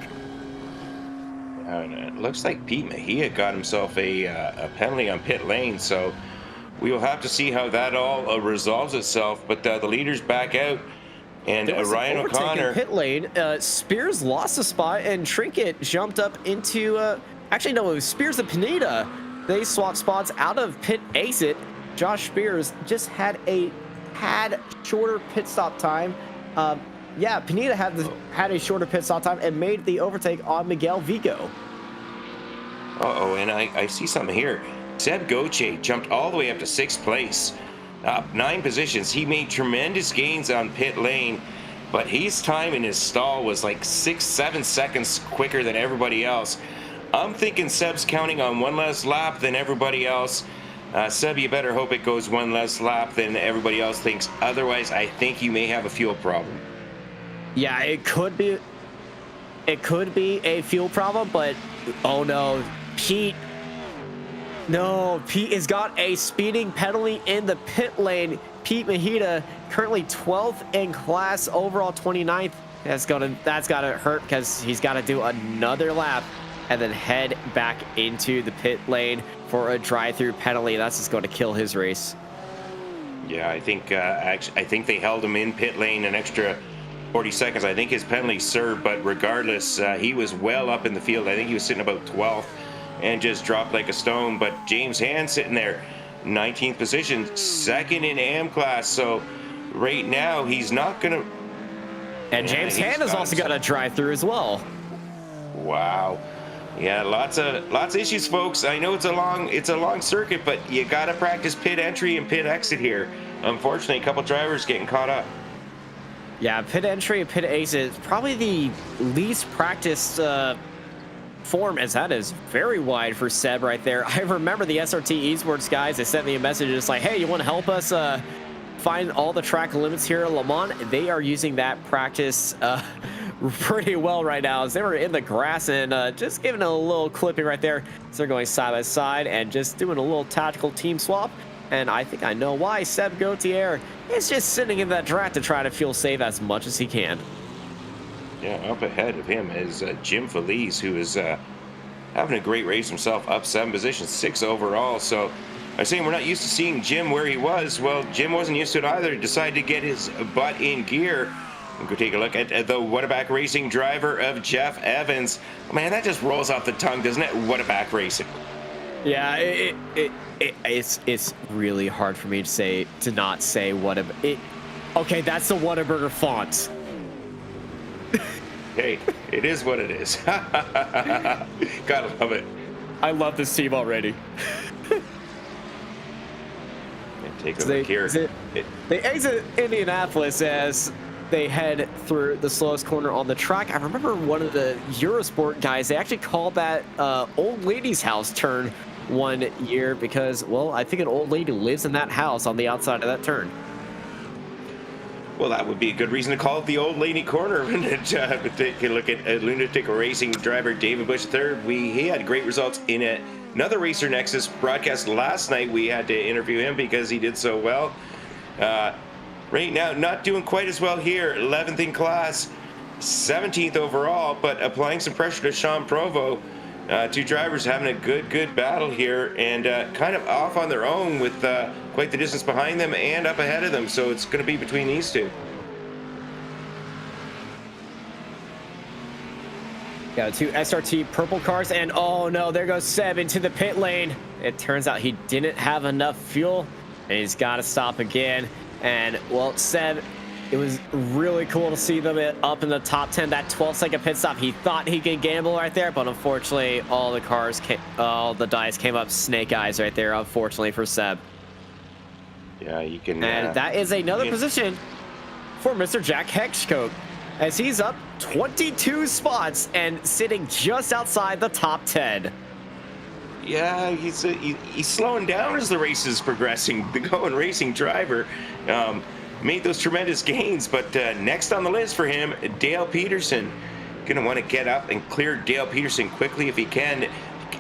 And it looks like Pete Mejia got himself a penalty on pit lane, so we will have to see how that all resolves itself. But the leaders back out, and Ryan O'Connor. Pit lane. Spears lost a spot, and Trinket jumped up into. Actually, no, it was Spears and Pineda. They swapped spots out of pit exit. Josh Spears just had shorter pit stop time. Yeah, Pineda had a shorter pit stop time and made the overtake on Miguel Vigo. Uh-oh, and I see something here. Seb Goche jumped all the way up to 6th place, up 9 positions. He made tremendous gains on pit lane, but his time in his stall was like 6-7 seconds quicker than everybody else. I'm thinking Seb's counting on one less lap than everybody else. Seb, you better hope it goes one less lap than everybody else thinks. Otherwise, I think you may have a fuel problem. Yeah, it could be a fuel problem, but oh no, Pete has got a speeding penalty in the pit lane. Pete Mejia, currently 12th in class, overall 29th. That's gotta hurt because he's got to do another lap and then head back into the pit lane for a drive-through penalty. That's just going to kill his race. Yeah, I think I think they held him in pit lane an extra 40 seconds. I think his penalty served, but regardless, he was well up in the field. I think he was sitting about 12th and just dropped like a stone. But James Hand sitting there, 19th position, second in AM class. So right now he's not gonna. And James Hand has also got a drive-through as well. Wow. Yeah, lots of issues, folks. I know it's a long circuit, but you gotta practice pit entry and pit exit here. Unfortunately, a couple drivers getting caught up. Yeah, pit entry and pit exit is probably the least practiced form, as that is very wide for Seb right there. I remember the SRT Esports guys, they sent me a message just like, hey, you want to help us find all the track limits here at Le Mans? They are using that practice pretty well right now, as they were in the grass and just giving a little clipping right there. So they're going side by side and just doing a little tactical team swap. And I think I know why. Seb Gautier is just sitting in that track to try to fuel save as much as he can. Yeah, up ahead of him is Jim Feliz, who is having a great race himself, up 7 positions, 6 overall. So I'm saying we're not used to seeing Jim where he was. Well, Jim wasn't used to it either. He decided to get his butt in gear. We'll go take a look at the Whataback Racing driver of Jeff Evans. Oh, man, that just rolls off the tongue, doesn't it? Whataback Racing. Yeah, it's really hard for me to not say Whataburger. Okay, that's the Whataburger font. Hey, it is what it is. Gotta love it. I love this team already. Take a look here. They exit Indianapolis as they head through the slowest corner on the track. I remember one of the Eurosport guys, they actually called that old lady's house turn one year because, well, I think an old lady lives in that house on the outside of that turn. Well, that would be a good reason to call it the old lady corner. Take a look at lunatic racing driver David Bush III. He had great results in another Racer Nexus broadcast last night. We had to interview him because he did so well. Right now, not doing quite as well here. 11th in class, 17th overall, but applying some pressure to Sean Provo. 2 drivers having a good battle here, and kind of off on their own with quite the distance behind them and up ahead of them. So it's going to be between these 2. Got 2 SRT purple cars, and oh no, there goes Seb into the pit lane. It turns out he didn't have enough fuel, and he's got to stop again. And well, Seb It was really cool to see them up in the top 10. That 12-second pit stop, he thought he could gamble right there, but unfortunately, all the dice came up snake eyes right there, unfortunately for Seb. Yeah, you can. And that is another position for Mr. Jack Hedgecote, as he's up 22 spots and sitting just outside the top 10. Yeah, he's slowing down as the race is progressing. The Going Racing driver made those tremendous gains, but next on the list for him, Dale Peterson. Gonna want to get up and clear Dale Peterson quickly if he can.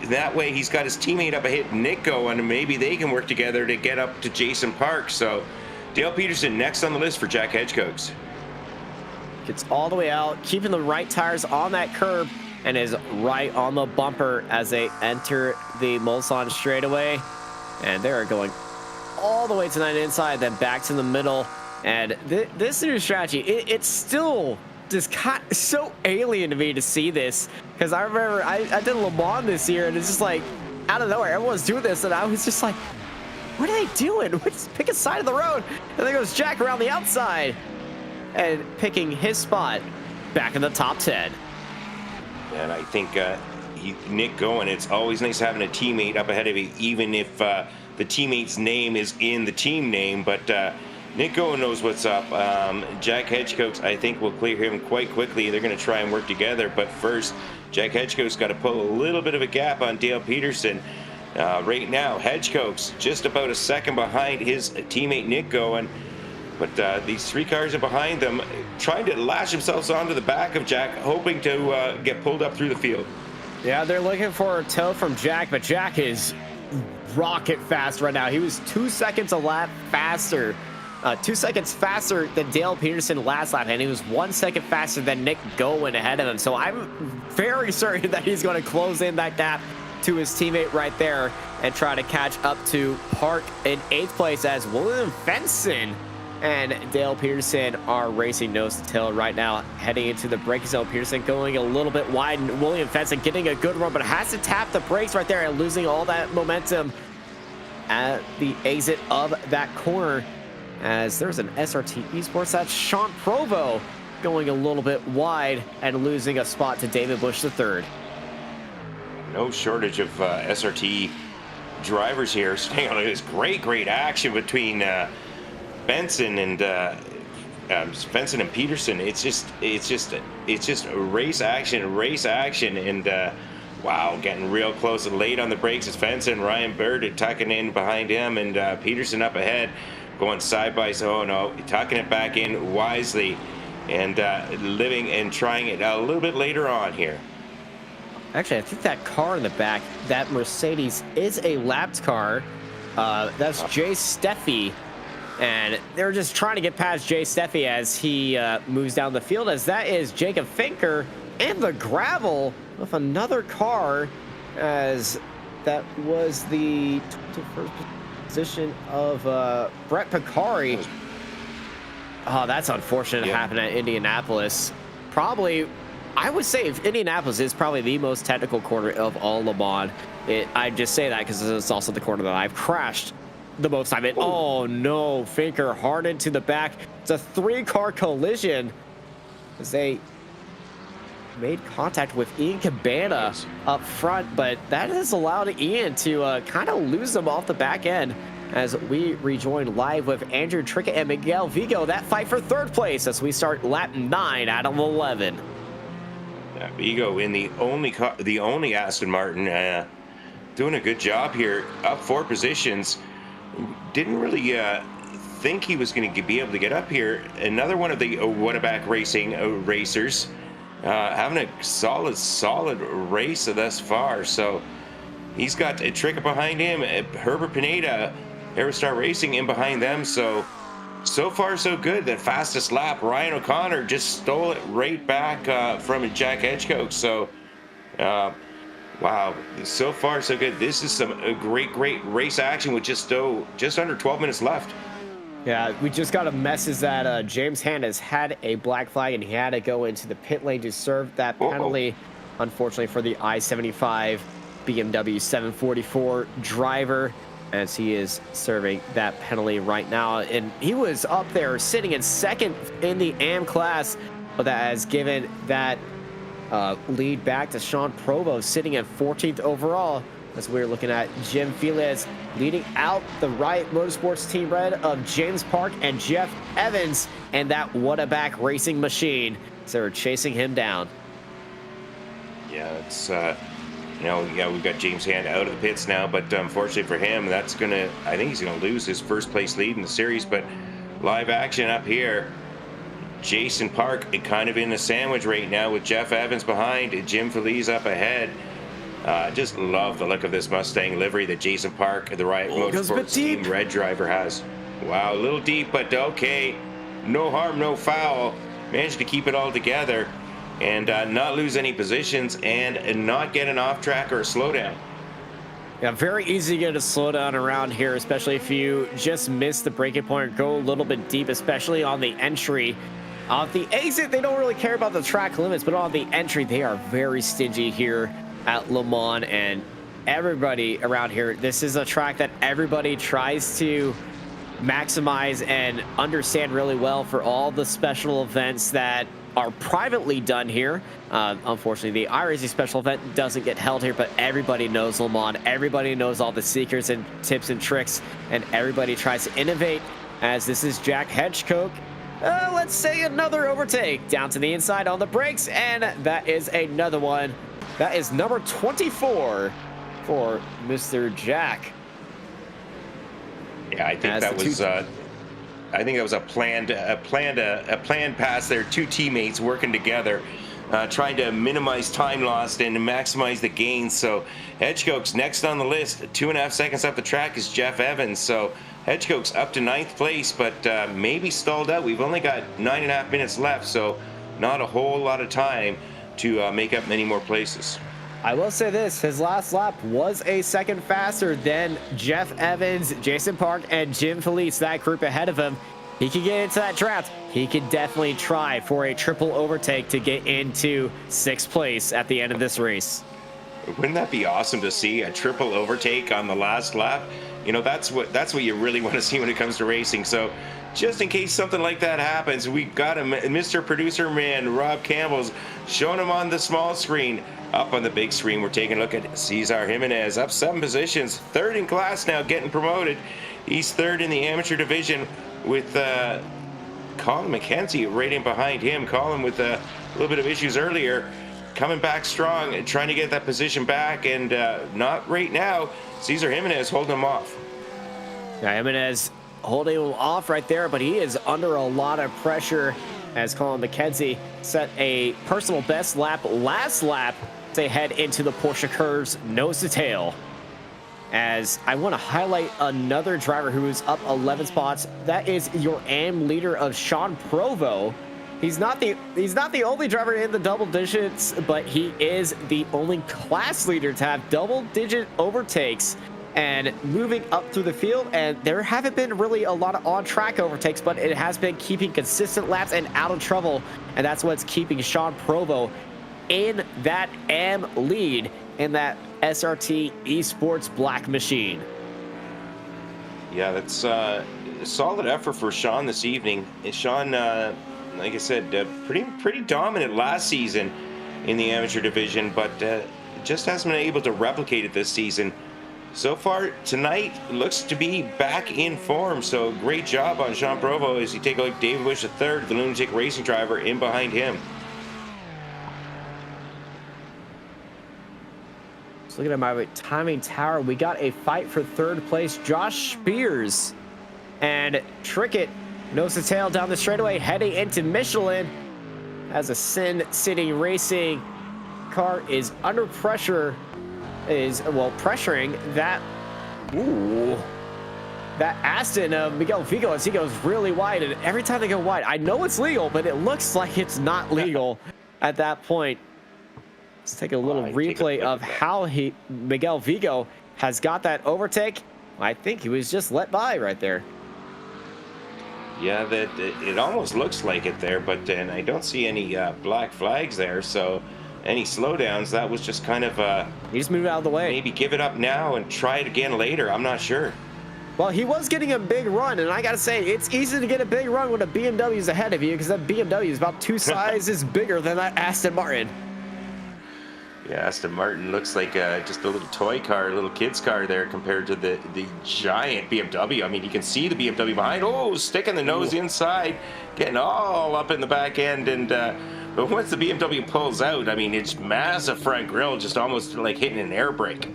That way he's got his teammate up ahead, Nick going, and maybe they can work together to get up to Jason Park. So Dale Peterson next on the list for Jack Hedgecote. Gets all the way out, keeping the right tires on that curb, and is right on the bumper as they enter the Mulsanne straightaway. And they're going all the way to that inside, then back to the middle. And this new strategy, it's still just so alien to me to see this, because I remember I did Le Mans this year, and it's just like out of nowhere everyone's doing this, and I was just like, what are they doing? Just pick a side of the road. And there goes Jack around the outside and picking his spot back in the top 10. And I think Nick going, it's always nice having a teammate up ahead of you, even if the teammate's name is in the team name. But Nick Goen knows what's up. Jack Hedgecote, I think, will clear him quite quickly. They're going to try and work together. But first, Jack Hedgecote's got to pull a little bit of a gap on Dale Peterson. Right now, Hedgecote's just about a second behind his teammate Nick Goen. But these three cars are behind them, trying to lash themselves onto the back of Jack, hoping to get pulled up through the field. Yeah, they're looking for a tow from Jack, but Jack is rocket fast right now. He was 2 seconds a lap faster. 2 seconds faster than Dale Peterson last lap, and he was 1 second faster than Nick Goen ahead of him. So I'm very certain that he's going to close in that gap to his teammate right there and try to catch up to Park in 8th place, as William Fenson and Dale Peterson are racing nose to tail right now, heading into the braking zone. Peterson going a little bit wide, and William Fenson getting a good run, but has to tap the brakes right there and losing all that momentum at the exit of that corner, as there's an SRT Esports. That's Sean Provo going a little bit wide and losing a spot to David Bush III. No shortage of SRT drivers here. Staying on this great action between Benson and Peterson. It's just race action, and wow, getting real close and late on the brakes is Benson. Ryan Bird tucking in behind him, and Peterson up ahead, going side by side. Oh no, tucking it back in wisely, and living and trying it a little bit later on here. Actually, I think that car in the back, that Mercedes, is a lapped car. That's Jay Steffi. And they're just trying to get past Jay Steffi as he moves down the field, as that is Jacob Finker in the gravel with another car, as that was the 21st position of Brett Picari. Oh, that's unfortunate. It happened at Indianapolis. Probably, I would say, if Indianapolis is probably the most technical corner of all Le Mans. I just say that because it's also the corner that I've crashed the most time. Oh no, Finker hard into the back. It's a 3-car collision as they made contact with Ian Cabana up front, but that has allowed Ian to kind of lose them off the back end, as we rejoin live with Andrew Trickett and Miguel Vigo. That fight for 3rd place as we start lap 9 out of 11. Yeah, Vigo in the only Aston Martin, doing a good job here, up 4 positions. Didn't really think he was going to be able to get up here. Another one of the Winnebago Racing racers, having a solid race thus far. So he's got a Trickett behind him, Herbert Pineda, Aerostar Racing in behind them. So far so good. That fastest lap, Ryan O'Connor just stole it right back from Jack Hedgecote. So wow, so far so good. This is some great race action with just under 12 minutes left. Yeah, we just got a message that James Hand has had a black flag, and he had to go into the pit lane to serve that penalty, unfortunately, for the I-75 BMW 744 driver. as he is serving that penalty right now. And he was up there sitting in second in the AM class, but that has given that lead back to Sean Provo, sitting at 14th overall, as we're looking at Jim Felix leading out the Riot Motorsports Team Red of James Park and Jeff Evans and that Whataback Racing machine. So they're chasing him down. Yeah, it's you know, yeah, we've got James Hand out of the pits now, but unfortunately for him, that's gonna, I think he's gonna lose his first place lead in the series. But live action up here, Jason Park kind of in a sandwich right now with Jeff Evans behind, Jim Feliz up ahead. Just love the look of this Mustang livery that Jason Park, the Riot Motorsports Team Red driver, has. Wow, a little deep, but okay. No harm, no foul. Managed to keep it all together and not lose any positions and not get an off track or a slowdown. Yeah, very easy to get a slowdown around here, especially if you just miss the braking point or go a little bit deep, especially on the entry. Off the exit, they don't really care about the track limits, but on the entry, they are very stingy here at Le Mans. And everybody around here, this is a track that everybody tries to maximize and understand really well for all the special events that are privately done here. Unfortunately, the iRacing special event doesn't get held here, but everybody knows Le Mans. Everybody knows all the secrets and tips and tricks, and everybody tries to innovate, as this is Jack Hedgecock. Let's say another overtake down to the inside on the brakes, and that is another one. That is number 24 for Mr. Jack. Yeah, I think that was I think that was a planned pass there. Two teammates working together, trying to minimize time lost and maximize the gains. So Hedgecock's next on the list. 2.5 seconds up the track is Jeff Evans. So Hedgecock's up to 9th place, but maybe stalled out. We've only got 9.5 minutes left, so not a whole lot of time to make up many more places. I will say this, his last lap was a second faster than Jeff Evans, Jason Park, and Jim Felice, that group ahead of him. He could get into that draft. He could definitely try for a triple overtake to get into 6th place at the end of this race. Wouldn't that be awesome to see, a triple overtake on the last lap? You know, that's what you really want to see when it comes to racing. So just in case something like that happens, we got him, Mr. Producer Man, Rob Campbell's showing him on the small screen. Up on the big screen, we're taking a look at Cesar Jimenez, up 7 positions, 3rd in class now, getting promoted. He's 3rd in the amateur division with Colin McKenzie right in behind him. Colin with a little bit of issues earlier, coming back strong and trying to get that position back, and not right now. Cesar Jimenez holding him off. Yeah, Jimenez holding him off right there, but he is under a lot of pressure as Colin McKenzie set a personal best lap last lap to head into the Porsche curves nose to tail. As I want to highlight another driver who is up 11 spots. That is your AM leader of Sean Provo. He's not the only driver in the double digits, but he is the only class leader to have double digit overtakes and moving up through the field. And there haven't been really a lot of on-track overtakes, but it has been keeping consistent laps and out of trouble. And that's what's keeping Sean Provo in that AM lead in that SRT Esports Black machine. Yeah, that's a solid effort for Sean this evening. Sean, like I said, pretty dominant last season in the amateur division, but just hasn't been able to replicate it this season. So far tonight, looks to be back in form, so great job on Sean Provo as you take a look. David Bush III, the Lunatic Racing driver, in behind him. Just looking at my timing tower, we got a fight for 3rd place. Josh Spears and Trickett nose to tail down the straightaway, heading into Michelin as a Sin City Racing car is under pressure. Pressuring that Aston of Miguel Vigo as he goes really wide, and every time they go wide, I know it's legal, but it looks like it's not legal at that point. Let's take a little replay of how Miguel Vigo has got that overtake. I think he was just let by right there. Yeah, it almost looks like it there, but and I don't see any black flags there, so any slowdowns. That was just kind of He just moved out of the way. maybe give it up now and try it again later. I'm not sure. Well, he was getting a big run, and I gotta say, it's easy to get a big run when a BMW is ahead of you, because that BMW is about 2 sizes bigger than that Aston Martin. Yeah, Aston Martin looks like just a little toy car, a little kid's car there compared to the giant BMW. I mean, you can see the BMW behind. Oh, sticking the nose inside, getting all up in the back end. And but once the BMW pulls out, I mean, it's massive front grille, just almost like hitting an air brake.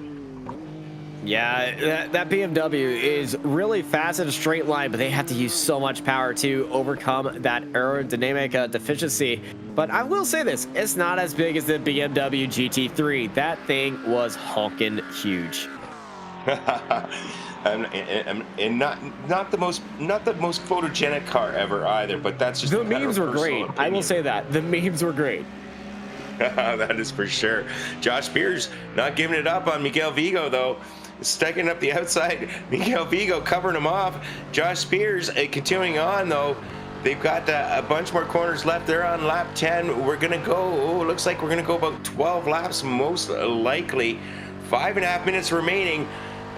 Yeah, that BMW is really fast in a straight line, but they have to use so much power to overcome that aerodynamic deficiency. But I will say this, it's not as big as the BMW GT3. That thing was honking huge. and not the most photogenic car ever either, but that's just the memes were great. Opinion. I will say that the memes were great. That is for sure. Josh Spears not giving it up on Miguel Vigo though. Sticking up the outside, Miguel Vigo covering him off. Josh Spears continuing on though. They've got a bunch more corners left. They're on lap 10. We're gonna go. Looks like we're gonna go about 12 laps most likely. 5.5 minutes remaining.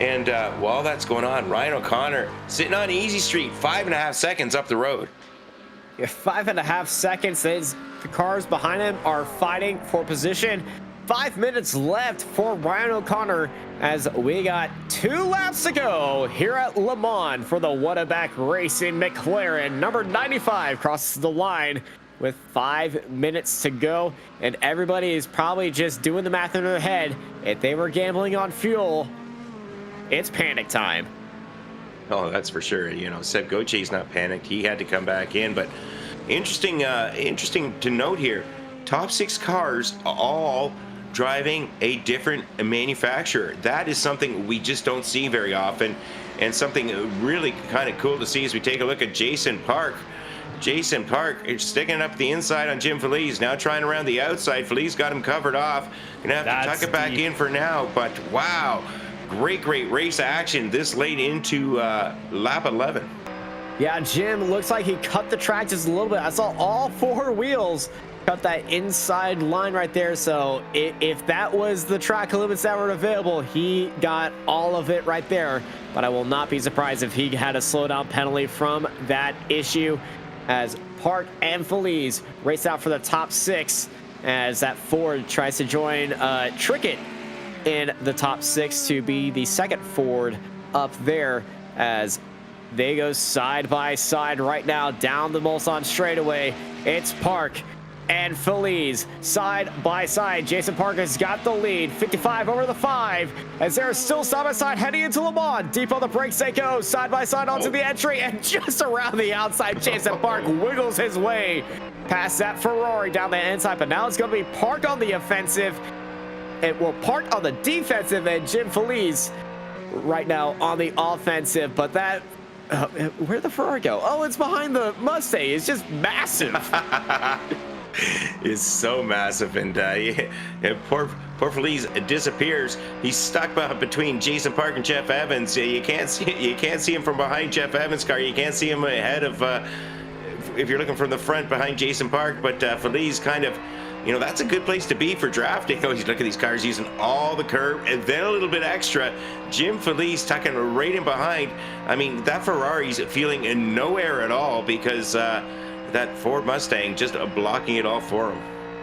And while that's going on, Ryan O'Connor sitting on easy street, 5.5 seconds up the road. Yeah, 5.5 seconds. The cars behind him are fighting for position. 5 minutes left for Ryan O'Connor as we got 2 laps to go here at Le Mans for the Whataback Racing McLaren. Number 95 crosses the line with 5 minutes to go, and everybody is probably just doing the math in their head. If they were gambling on fuel, it's panic time. Oh, that's for sure. You know, Seb Gautier's not panicked. He had to come back in, but interesting to note here, top 6 cars all driving a different manufacturer. That is something we just don't see very often, and something really kind of cool to see as we take a look at Jason Park. Jason Park is sticking up the inside on Jim Feliz, now trying around the outside. Feliz got him covered off. Gonna have to tuck it back in for now, but wow, great race action this late into lap 11. Yeah, Jim looks like he cut the track just a little bit. I saw all 4 wheels cut that inside line right there. So if that was the track limits that were available, he got all of it right there. But I will not be surprised if he had a slowdown penalty from that issue, as Park and Feliz race out for the top 6 as that Ford tries to join Trickett in the top 6 to be the second Ford up there, as they go side by side right now down the Mulsanne straightaway. It's Park and Feliz side by side. Jason Park has got the lead, 55 over the 5, as they're still side by side heading into Le Mans. Deep on the brakes they go, side by side onto the entry, and just around the outside, Jason Park wiggles his way past that Ferrari down the inside. But now it's going to be Park on the offensive. It will Park on the defensive, and Jim Feliz right now on the offensive. But that where'd the Ferrari go? Oh, it's behind the Mustang. It's just massive. Is so massive, and poor Feliz disappears. He's stuck between Jason Park and Jeff Evans. You can't see him from behind Jeff Evans' car. You can't see him ahead of if you're looking from the front behind Jason Park. But Feliz kind of, you know, that's a good place to be for drafting. Oh, you look at these cars using all the curb and then a little bit extra. Jim Feliz tucking right in behind. I mean, that Ferrari's feeling no air at all, because that Ford Mustang just blocking it all for him.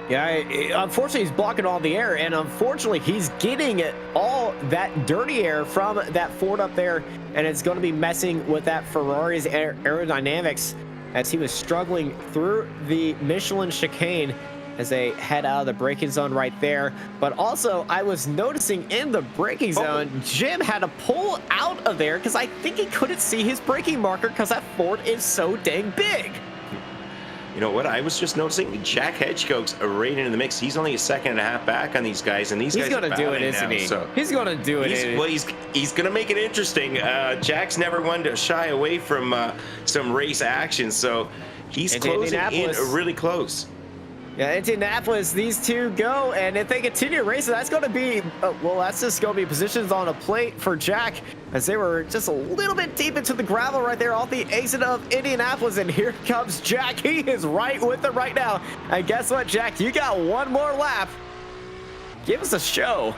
Yeah, unfortunately, he's blocking all the air, and unfortunately, he's getting all that dirty air from that Ford up there, and it's going to be messing with that Ferrari's aerodynamics as he was struggling through the Michelin chicane as they head out of the braking zone right there. But also, I was noticing in the braking zone, Jim had to pull out of there because I think he couldn't see his braking marker because that Ford is so dang big. You know what? I was just noticing Jack Hedgecock's right into the mix. He's only a second and a half back on these guys, and these guys are gonna do it, isn't he? So he's gonna do it. Well, he's gonna make it interesting. Jack's never one to shy away from some race action, so he's closing in really close. Yeah, Indianapolis, these two go, and if they continue racing, that's going to be, well, that's just going to be positions on a plate for Jack, as they were just a little bit deep into the gravel right there off the exit of Indianapolis, and here comes Jack. He is right with it right now, and guess what, Jack? You got one more lap Give us a show.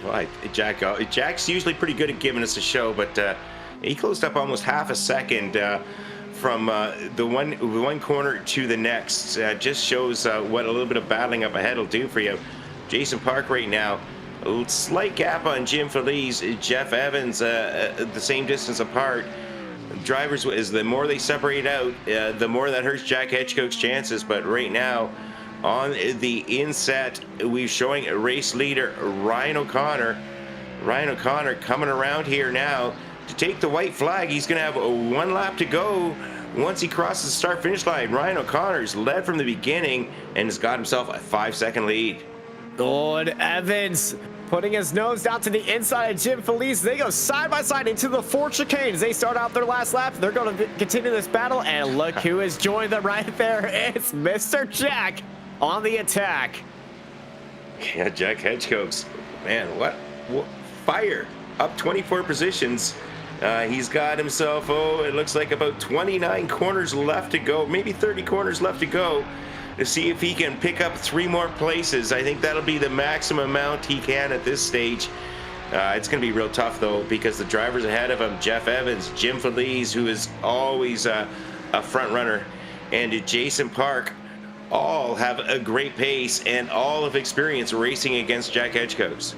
Well, Jack's usually pretty good at giving us a show, but he closed up almost half a second from the one corner to the next. Just shows what a little bit of battling up ahead will do for you. Jason Park right now, a slight gap on Jim Feliz, Jeff Evans, the same distance apart. Drivers, as the more they separate out, the more that hurts Jack Hedgecock's chances. But right now, on the inset, we're showing a race leader, Ryan O'Connor. Ryan O'Connor coming around here now to take the white flag. He's going to have one lap to go once he crosses the start-finish line. Ryan O'Connor's led from the beginning and has got himself a 5-second lead. Good. Evans putting his nose down to the inside of Jim Feliz. They go side by side into the fourth chicane as they start out their last lap. They're going to continue this battle, and look who has joined them right there. It's Mr. Jack on the attack. Yeah, Jack Hedgecock's, man, what fire, up 24 positions. He's got himself, it looks like about 29 corners left to go, maybe 30 corners left to go, to see if he can pick up 3 more places. I think that'll be the maximum amount he can at this stage. It's going to be real tough, though, because the drivers ahead of him, Jeff Evans, Jim Feliz, who is always a front runner, and Jason Park, all have a great pace and all of experience racing against Jack Hedgecock's.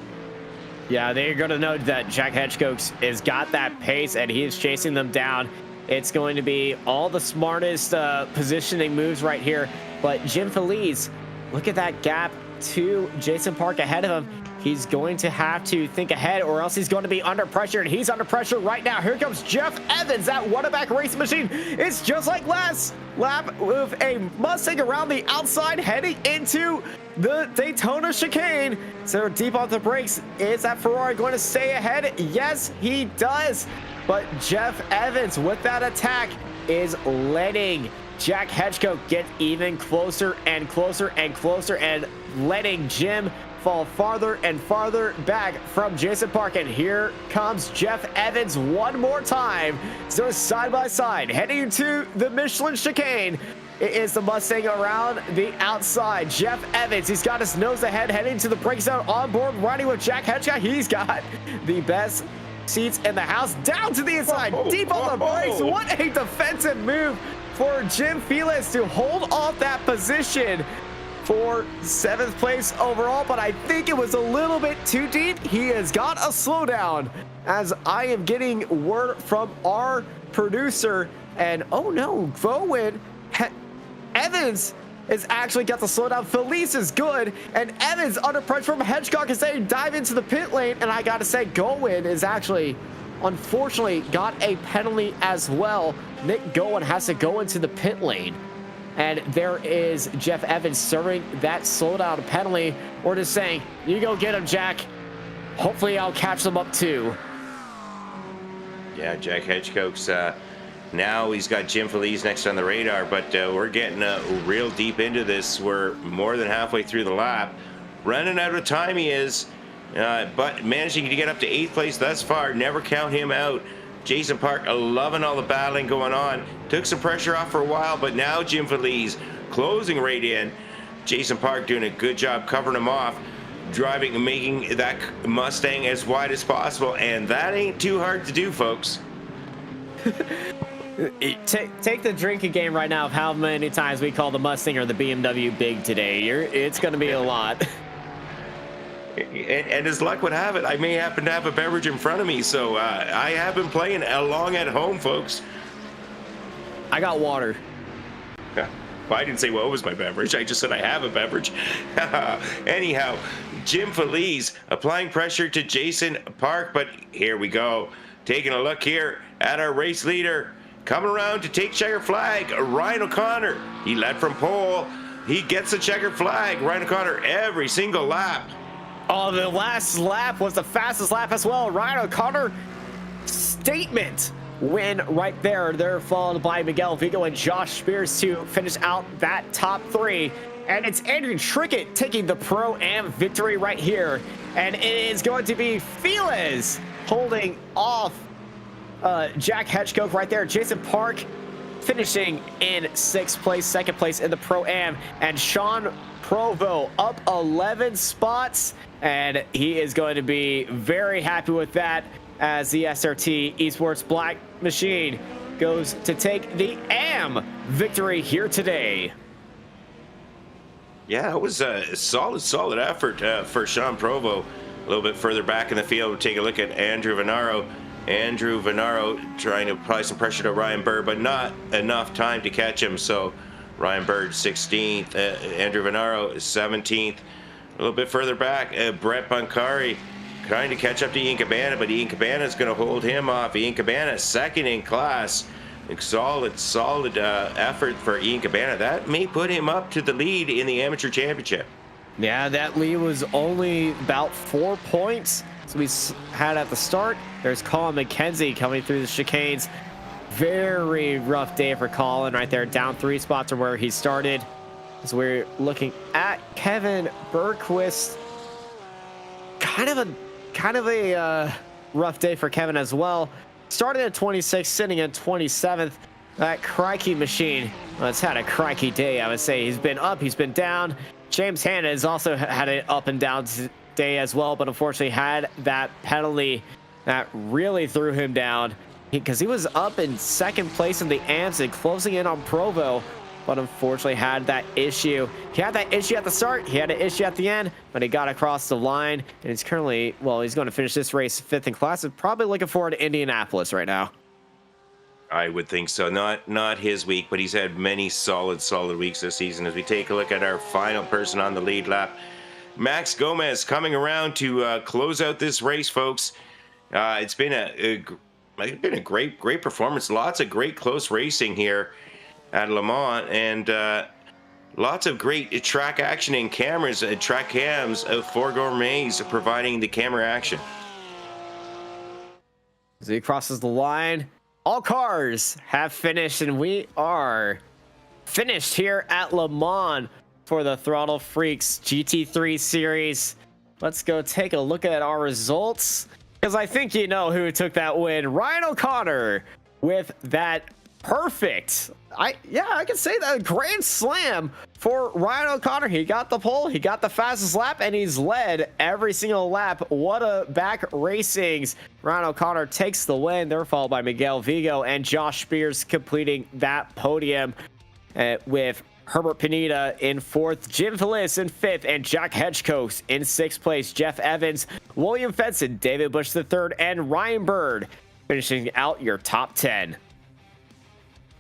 Yeah, they're going to know that Jack Hedgecock's has got that pace, and he is chasing them down. It's going to be all the smartest positioning moves right here. But Jim Feliz, look at that gap to Jason Park ahead of him. He's going to have to think ahead, or else he's going to be under pressure, and he's under pressure right now. Here comes Jeff Evans, that one-back racing machine. It's just like last lap with a Mustang around the outside heading into the Daytona chicane. So deep on the brakes. Is that Ferrari going to stay ahead? Yes, he does. But Jeff Evans with that attack is letting Jack Hedgecock get even closer and closer and closer, and letting Jim fall farther and farther back from Jason Park. And here comes Jeff Evans one more time. So side by side heading to the Michelin chicane. It is the Mustang around the outside. Jeff Evans, he's got his nose ahead heading to the brake zone, on board riding with Jack Hedgecock. He's got the best seats in the house, down to the inside, deep on the brakes. What a defensive move for Jim Feliz to hold off that position for 7th place overall, but I think it was a little bit too deep. He has got a slowdown, as I am getting word from our producer, and oh no, Evans has actually got the slowdown. Feliz is good, and Evans under pressure from Hedgecock is saying dive into the pit lane, and I gotta say Gowen is actually unfortunately got a penalty as well. Nick Gowen has to go into the pit lane, and there is Jeff Evans serving that slowdown penalty. We're just saying, you go get him, Jack. Hopefully I'll catch them up too. Yeah, Jack Hedgecock's now he's got Jim Feliz next on the radar, but we're getting real deep into this. We're more than halfway through the lap. Running out of time he is, but managing to get up to 8th place thus far. Never count him out. Jason Park loving all the battling going on. Took some pressure off for a while, but now Jim Feliz closing right in. Jason Park doing a good job covering him off, driving and making that Mustang as wide as possible, and that ain't too hard to do, folks. Take the drinking game right now of how many times we call the Mustang or the BMW big today. It's going to be a lot. And as luck would have it, I may happen to have a beverage in front of me, so I have been playing along at home, folks. I got water. Well, I didn't say what was my beverage. I just said I have a beverage. Anyhow, Jim Feliz applying pressure to Jason Park, but here we go. Taking a look here at our race leader. Coming around to take checker flag, Ryan O'Connor. He led from pole. He gets the checker flag. Ryan O'Connor every single lap. Oh, the last lap was the fastest lap as well. Ryan O'Connor, statement win right there. They're followed by Miguel Vigo and Josh Spears to finish out that top 3. And it's Andrew Trickett taking the Pro-Am victory right here. And it is going to be Feliz holding off Jack Hedgecock right there. Jason Park finishing in 6th place, 2nd place in the Pro-Am, and Sean Provo up 11 spots, and he is going to be very happy with that as the SRT Esports Black Machine goes to take the AM victory here today. Yeah, it was a solid effort for Sean Provo. A little bit further back in the field, we'll take a look at Andrew Venaro. Andrew Venaro trying to apply some pressure to Ryan Bird, but not enough time to catch him. So Ryan Bird 16th, Andrew Venaro 17th. A little bit further back, Brett Bunkari trying to catch up to Ian Cabana, but Ian Cabana is going to hold him off. Ian Cabana second in class. Solid effort for Ian Cabana. That may put him up to the lead in the amateur championship. Yeah, that lead was only about 4 points. So we had at the start. There's Colin McKenzie coming through the chicanes. Very rough day for Colin right there, down 3 spots from where he started. So we're looking at Kevin Bergquist. Kind of a rough day for Kevin as well. Started at 26th, sitting at 27th. That crikey machine, well, it's had a crikey day, I would say. He's been up, he's been down. James Hanna has also had an up and down day as well, but unfortunately had that penalty that really threw him down, because he was up in 2nd place in the AMS and closing in on Provo, but unfortunately had that issue. He had that issue at the start, he had an issue at the end, but he got across the line, and he's currently, well, he's going to finish this race 5th in class, and probably looking forward to Indianapolis right now. I would think so. Not his week, but he's had many solid weeks this season. As we take a look at our final person on the lead lap, Max Gomez coming around to close out this race, folks. It's been a great performance. Lots of great close racing here at Le Mans, and lots of great track action and cameras and track cams of Four Gourmets providing the camera action. As he crosses the line, all cars have finished, and we are finished here at Le Mans for the Throttle Freaks GT3 series. Let's go take a look at our results, because I think you know who took that win. Ryan O'Connor with that perfect, I can say that, grand slam for Ryan O'Connor. He got the pole, he got the fastest lap, and he's led every single lap. What a back racings. Ryan O'Connor takes the win. They're followed by Miguel Vigo and Josh Spears completing that podium, with Herbert Pineda in 4th, Jim Phillips in 5th, and Jack Hedgecoast in 6th place. Jeff Evans, William Fenson, David Bush III, and Ryan Bird finishing out your top 10.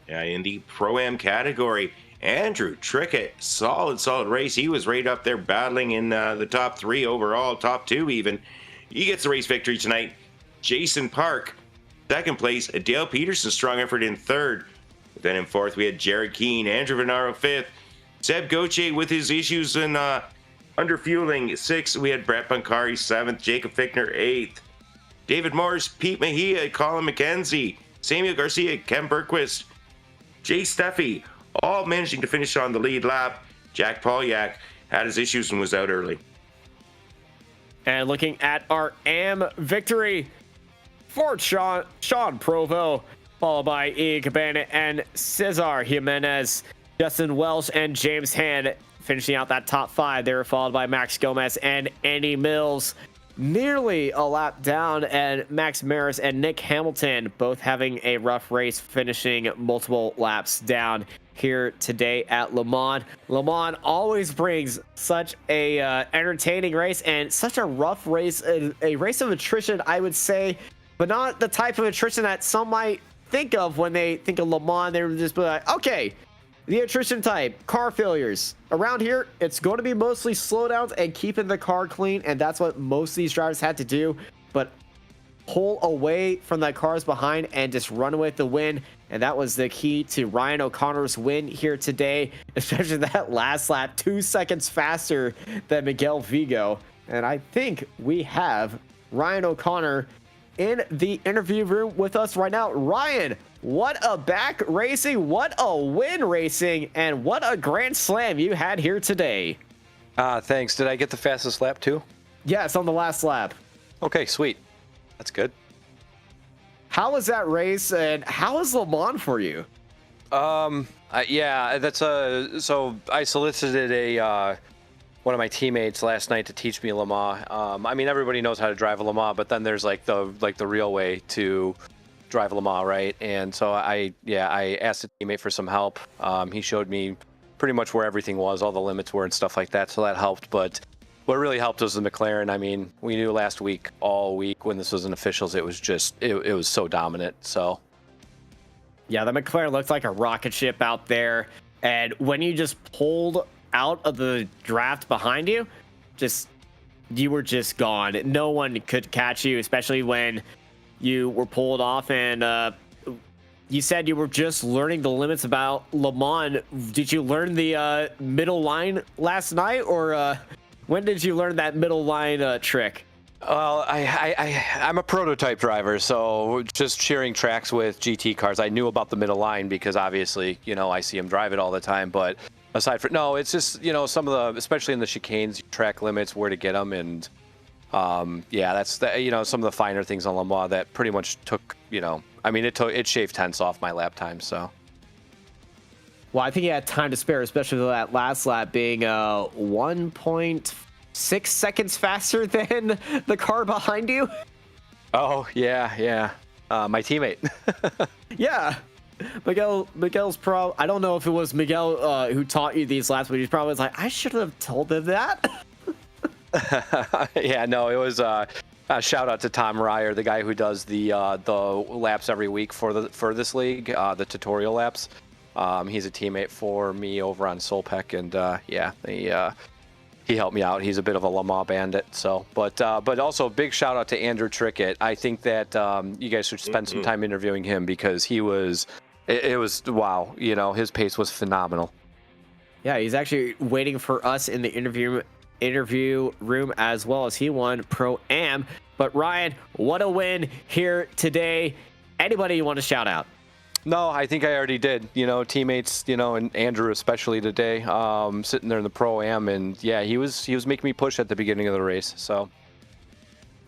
Yeah, in the Pro-Am category, Andrew Trickett, solid race. He was right up there battling in the top 3 overall, top 2 even. He gets the race victory tonight. Jason Park, 2nd place. Dale Peterson, strong effort in 3rd. Then in 4th, we had Jared Keane, Andrew Venaro 5th. Seb Gauthier with his issues in underfueling 6th. We had Brett Bunkari 7th, Jacob Fichtner 8th. David Morris, Pete Mejia, Colin McKenzie, Samuel Garcia, Ken Bergquist, Jay Steffi, all managing to finish on the lead lap. Jack Polyak had his issues and was out early. And looking at our AM victory for Sean Provo, followed by Ian Cabana and Cesar Jimenez, Justin Welsh and James Hand finishing out that top 5. They were followed by Max Gomez and Andy Mills, nearly a lap down, and Max Maris and Nick Hamilton both having a rough race, finishing multiple laps down here today at Le Mans. Le Mans always brings such a entertaining race and such a rough race, a race of attrition, I would say, but not the type of attrition that some might think of when they think of Le Mans. They would just be like, okay, the attrition type, car failures. Around here, it's going to be mostly slowdowns and keeping the car clean, and that's what most of these drivers had to do. But pull away from the cars behind and just run with the win, and that was the key to Ryan O'Connor's win here today, especially that last lap, 2 seconds faster than Miguel Vigo. And I think we have Ryan O'Connor in the interview room with us right now. Ryan, what a back racing, what a win racing, and what a grand slam you had here today. Thanks. Did I get the fastest lap too? Yes, on the last lap. Okay, sweet. That's good. How was that race, and how was Le Mans for you? Yeah, that's so I solicited a one of my teammates last night to teach me Le Mans. I mean, everybody knows how to drive a Le Mans, but then there's like the real way to drive Le Mans, right? And so I asked a teammate for some help. He showed me pretty much where everything was, all the limits were and stuff like that, so that helped. But what really helped was the McLaren. I mean, we knew last week, all week when this was in officials, it was just it was so dominant. So yeah, the McLaren looked like a rocket ship out there, and when you just pulled out of the draft behind you, you were just gone. No one could catch you, especially when you were pulled off. And you said you were just learning the limits about Le Mans. Did you learn the middle line last night, or when did you learn that middle line trick? Well, I'm a prototype driver, so just sharing tracks with GT cars, I knew about the middle line because obviously, I see them drive it all the time. But aside from, no, it's just, some of the, especially in the chicanes, track limits, where to get them. And that's some of the finer things on Le Mans that pretty much took, I mean, it shaved tenths off my lap time. So. Well, I think you had time to spare, especially that last lap being 1.6 seconds faster than the car behind you. Oh, yeah. My teammate. Yeah. Miguel's I don't know if it was Miguel who taught you these laps, but he's probably like, I should have told him that. Yeah, no, it was a shout out to Tom Ryer, the guy who does the laps every week for this league, the tutorial laps. He's a teammate for me over on Solpec, and he helped me out. He's a bit of a Le Mans bandit. So, but also big shout out to Andrew Trickett. I think that you guys should spend some time interviewing him because it was wow. His pace was phenomenal. Yeah, he's actually waiting for us in the interview room as well, as he won Pro-Am. But Ryan, what a win here today. Anybody you want to shout out? No, I think I already did. Teammates, and Andrew especially today, sitting there in the Pro-Am, and yeah, he was making me push at the beginning of the race. So,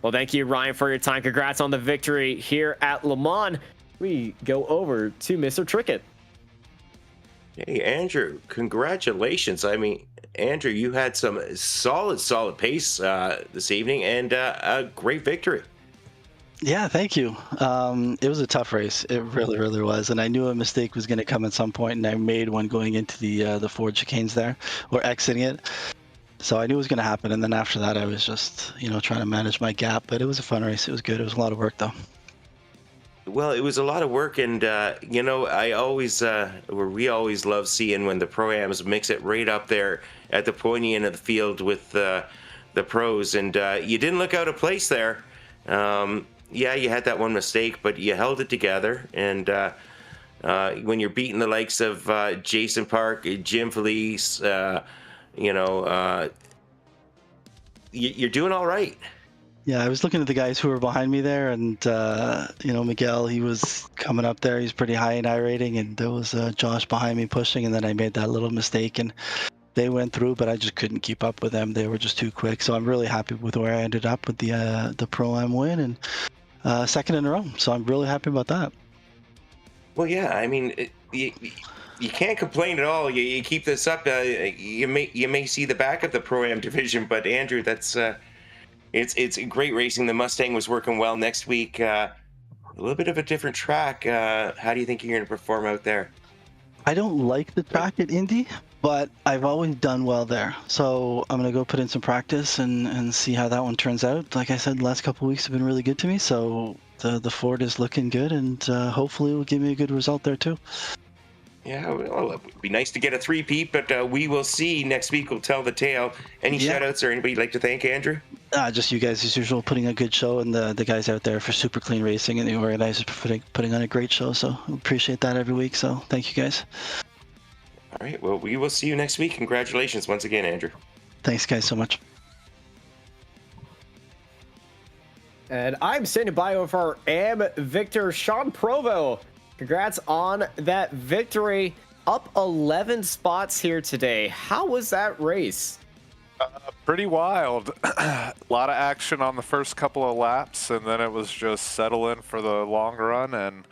well, thank you, Ryan, for your time. Congrats on the victory here at Le Mans. We go over to Mr. Trickett. Hey, Andrew, congratulations. I mean, Andrew, you had some solid pace this evening, and a great victory. Yeah, thank you. It was a tough race. It really, really was. And I knew a mistake was going to come at some point, and I made one going into the Ford chicanes there, or exiting it. So I knew it was going to happen. And then after that, I was just, trying to manage my gap. But it was a fun race. It was good. It was a lot of work, though. Well, it was a lot of work, and we always love seeing when the Pro-Ams mix it right up there at the pointy end of the field with the pros. And you didn't look out of place there. Yeah, you had that one mistake, but you held it together. And when you're beating the likes of Jason Park, Jim Felice, you're doing all right. Yeah, I was looking at the guys who were behind me there, and Miguel, he was coming up there. He's pretty high in iRating, and there was Josh behind me pushing, and then I made that little mistake, and they went through, but I just couldn't keep up with them. They were just too quick. So I'm really happy with where I ended up with the Pro-Am win and second in a row. So I'm really happy about that. Well, yeah, I mean, you can't complain at all. You keep this up, you may see the back of the Pro-Am division, but Andrew, that's it's great racing. The Mustang was working well. Next week, a little bit of a different track. How do you think you're going to perform out there? I don't like the track at Indy, but I've always done well there. So I'm going to go put in some practice and see how that one turns out. Like I said, the last couple of weeks have been really good to me. So the Ford is looking good, and hopefully it will give me a good result there too. Yeah, well, it would be nice to get a three-peat, but we will see. Next week will tell the tale. Any shout-outs or anybody you'd like to thank, Andrew? Just you guys, as usual, putting a good show, and the guys out there for Super Clean Racing and the organizers for putting on a great show. So appreciate that every week. So thank you guys. All right, well, we will see you next week. Congratulations once again, Andrew. Thanks, guys, so much. And I'm standing by with our AM Victor, Sean Provo. Congrats on that victory. Up 11 spots here today. How was that race? Pretty wild. A lot of action on the first couple of laps, and then it was just settle in for the long run. And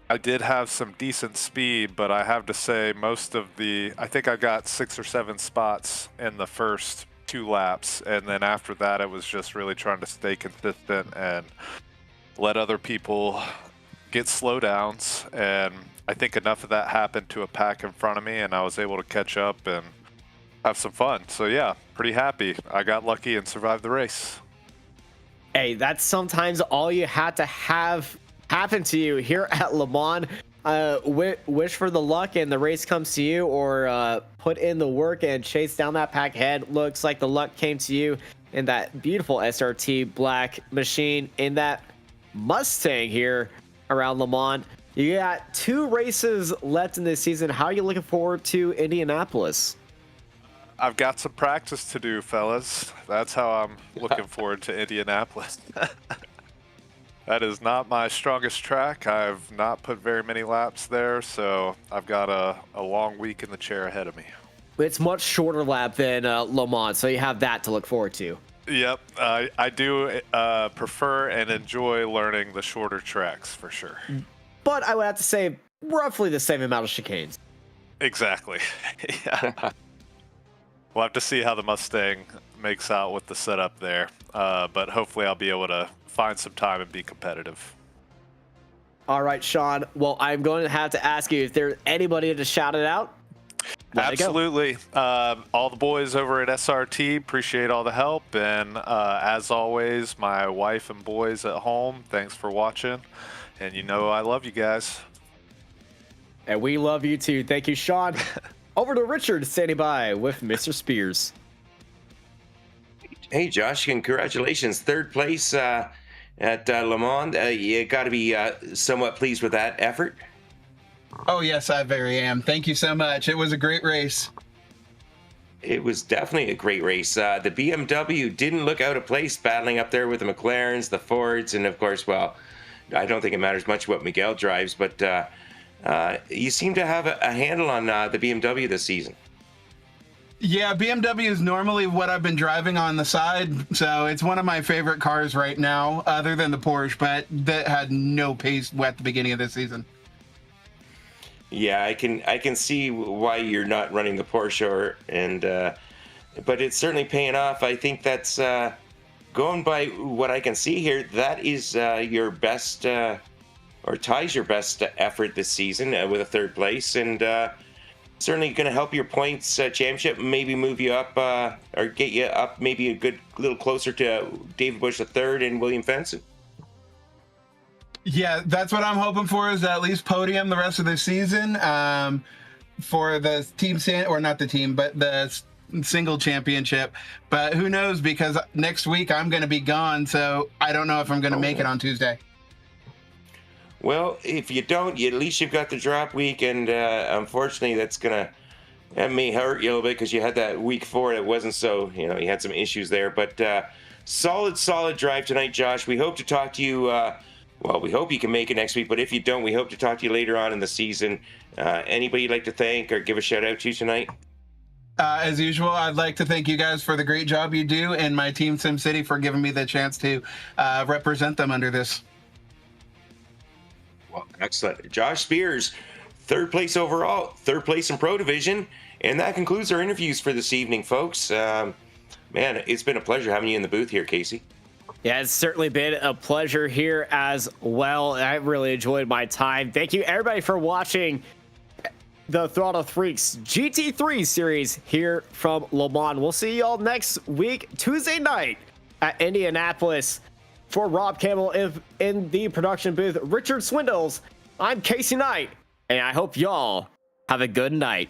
I did have some decent speed, but I have to say I think I got 6 or 7 spots in the first 2 laps. And then after that, it was just really trying to stay consistent and let other people get slowdowns. And I think enough of that happened to a pack in front of me, and I was able to catch up and have some fun. So yeah, pretty happy. I got lucky and survived the race. Hey, that's sometimes all you had to have happen to you here at Le Mans. Wish for the luck and the race comes to you, or put in the work and chase down that pack ahead. Looks like the luck came to you in that beautiful SRT black machine in that Mustang here around Le Mans. You got 2 races left in this season. How are you looking forward to Indianapolis? I've got some practice to do, fellas. That's how I'm looking forward to Indianapolis. That is not my strongest track. I've not put very many laps there, so I've got a long week in the chair ahead of me. It's much shorter lap than Le Mans, so you have that to look forward to. Yep, I do prefer and enjoy learning the shorter tracks for sure. But I would have to say roughly the same amount of chicanes. Exactly. Yeah. We'll have to see how the Mustang makes out with the setup there, but hopefully I'll be able to find some time and be competitive. All right, Sean. Well, I'm going to have to ask you if there's anybody to shout it out. Absolutely. All the boys over at SRT, appreciate all the help. And as always, my wife and boys at home, thanks for watching. And you know I love you guys. And we love you too. Thank you, Sean. Over to Richard standing by with Mr. Spears. Hey, Josh, congratulations. 3rd place at Le Mans. You got to be somewhat pleased with that effort. Oh, yes, I very am. Thank you so much. It was a great race. It was definitely a great race. The BMW didn't look out of place battling up there with the McLarens, the Fords, and of course, well, I don't think it matters much what Miguel drives, but you seem to have a handle on the BMW this season. Yeah, BMW is normally what I've been driving on the side, so it's one of my favorite cars right now, other than the Porsche, but that had no pace at the beginning of this season. Yeah, I can see why you're not running the Porsche, but it's certainly paying off. I think that's going by what I can see here. That is your best, or ties your best effort this season with a 3rd place, and certainly going to help your points championship. Maybe move you up or get you up, maybe a good little closer to David Busch III and William Fenton. Yeah, that's what I'm hoping for, is at least podium the rest of the season for the team, or not the team, but the single championship. But who knows, because next week I'm going to be gone, so I don't know if I'm going to make it on Tuesday. Well, if you don't, at least you've got the drop week, and unfortunately that may hurt you a little bit because you had that week 4 that wasn't so, you had some issues there. But solid drive tonight, Josh. We hope to talk to you. Well, we hope you can make it next week, but if you don't, we hope to talk to you later on in the season. Anybody you'd like to thank or give a shout out to tonight? As usual, I'd like to thank you guys for the great job you do, and my team SimCity for giving me the chance to represent them under this. Well, excellent. Josh Spears, 3rd place overall, 3rd place in Pro Division. And that concludes our interviews for this evening, folks. Man, it's been a pleasure having you in the booth here, Casey. Yeah, it's certainly been a pleasure here as well. I really enjoyed my time. Thank you, everybody, for watching the Throttle Freaks GT3 series here from Le Mans. We'll see you all next week, Tuesday night at Indianapolis. For Rob Campbell in the production booth, Richard Swindles, I'm Casey Knight, and I hope y'all have a good night.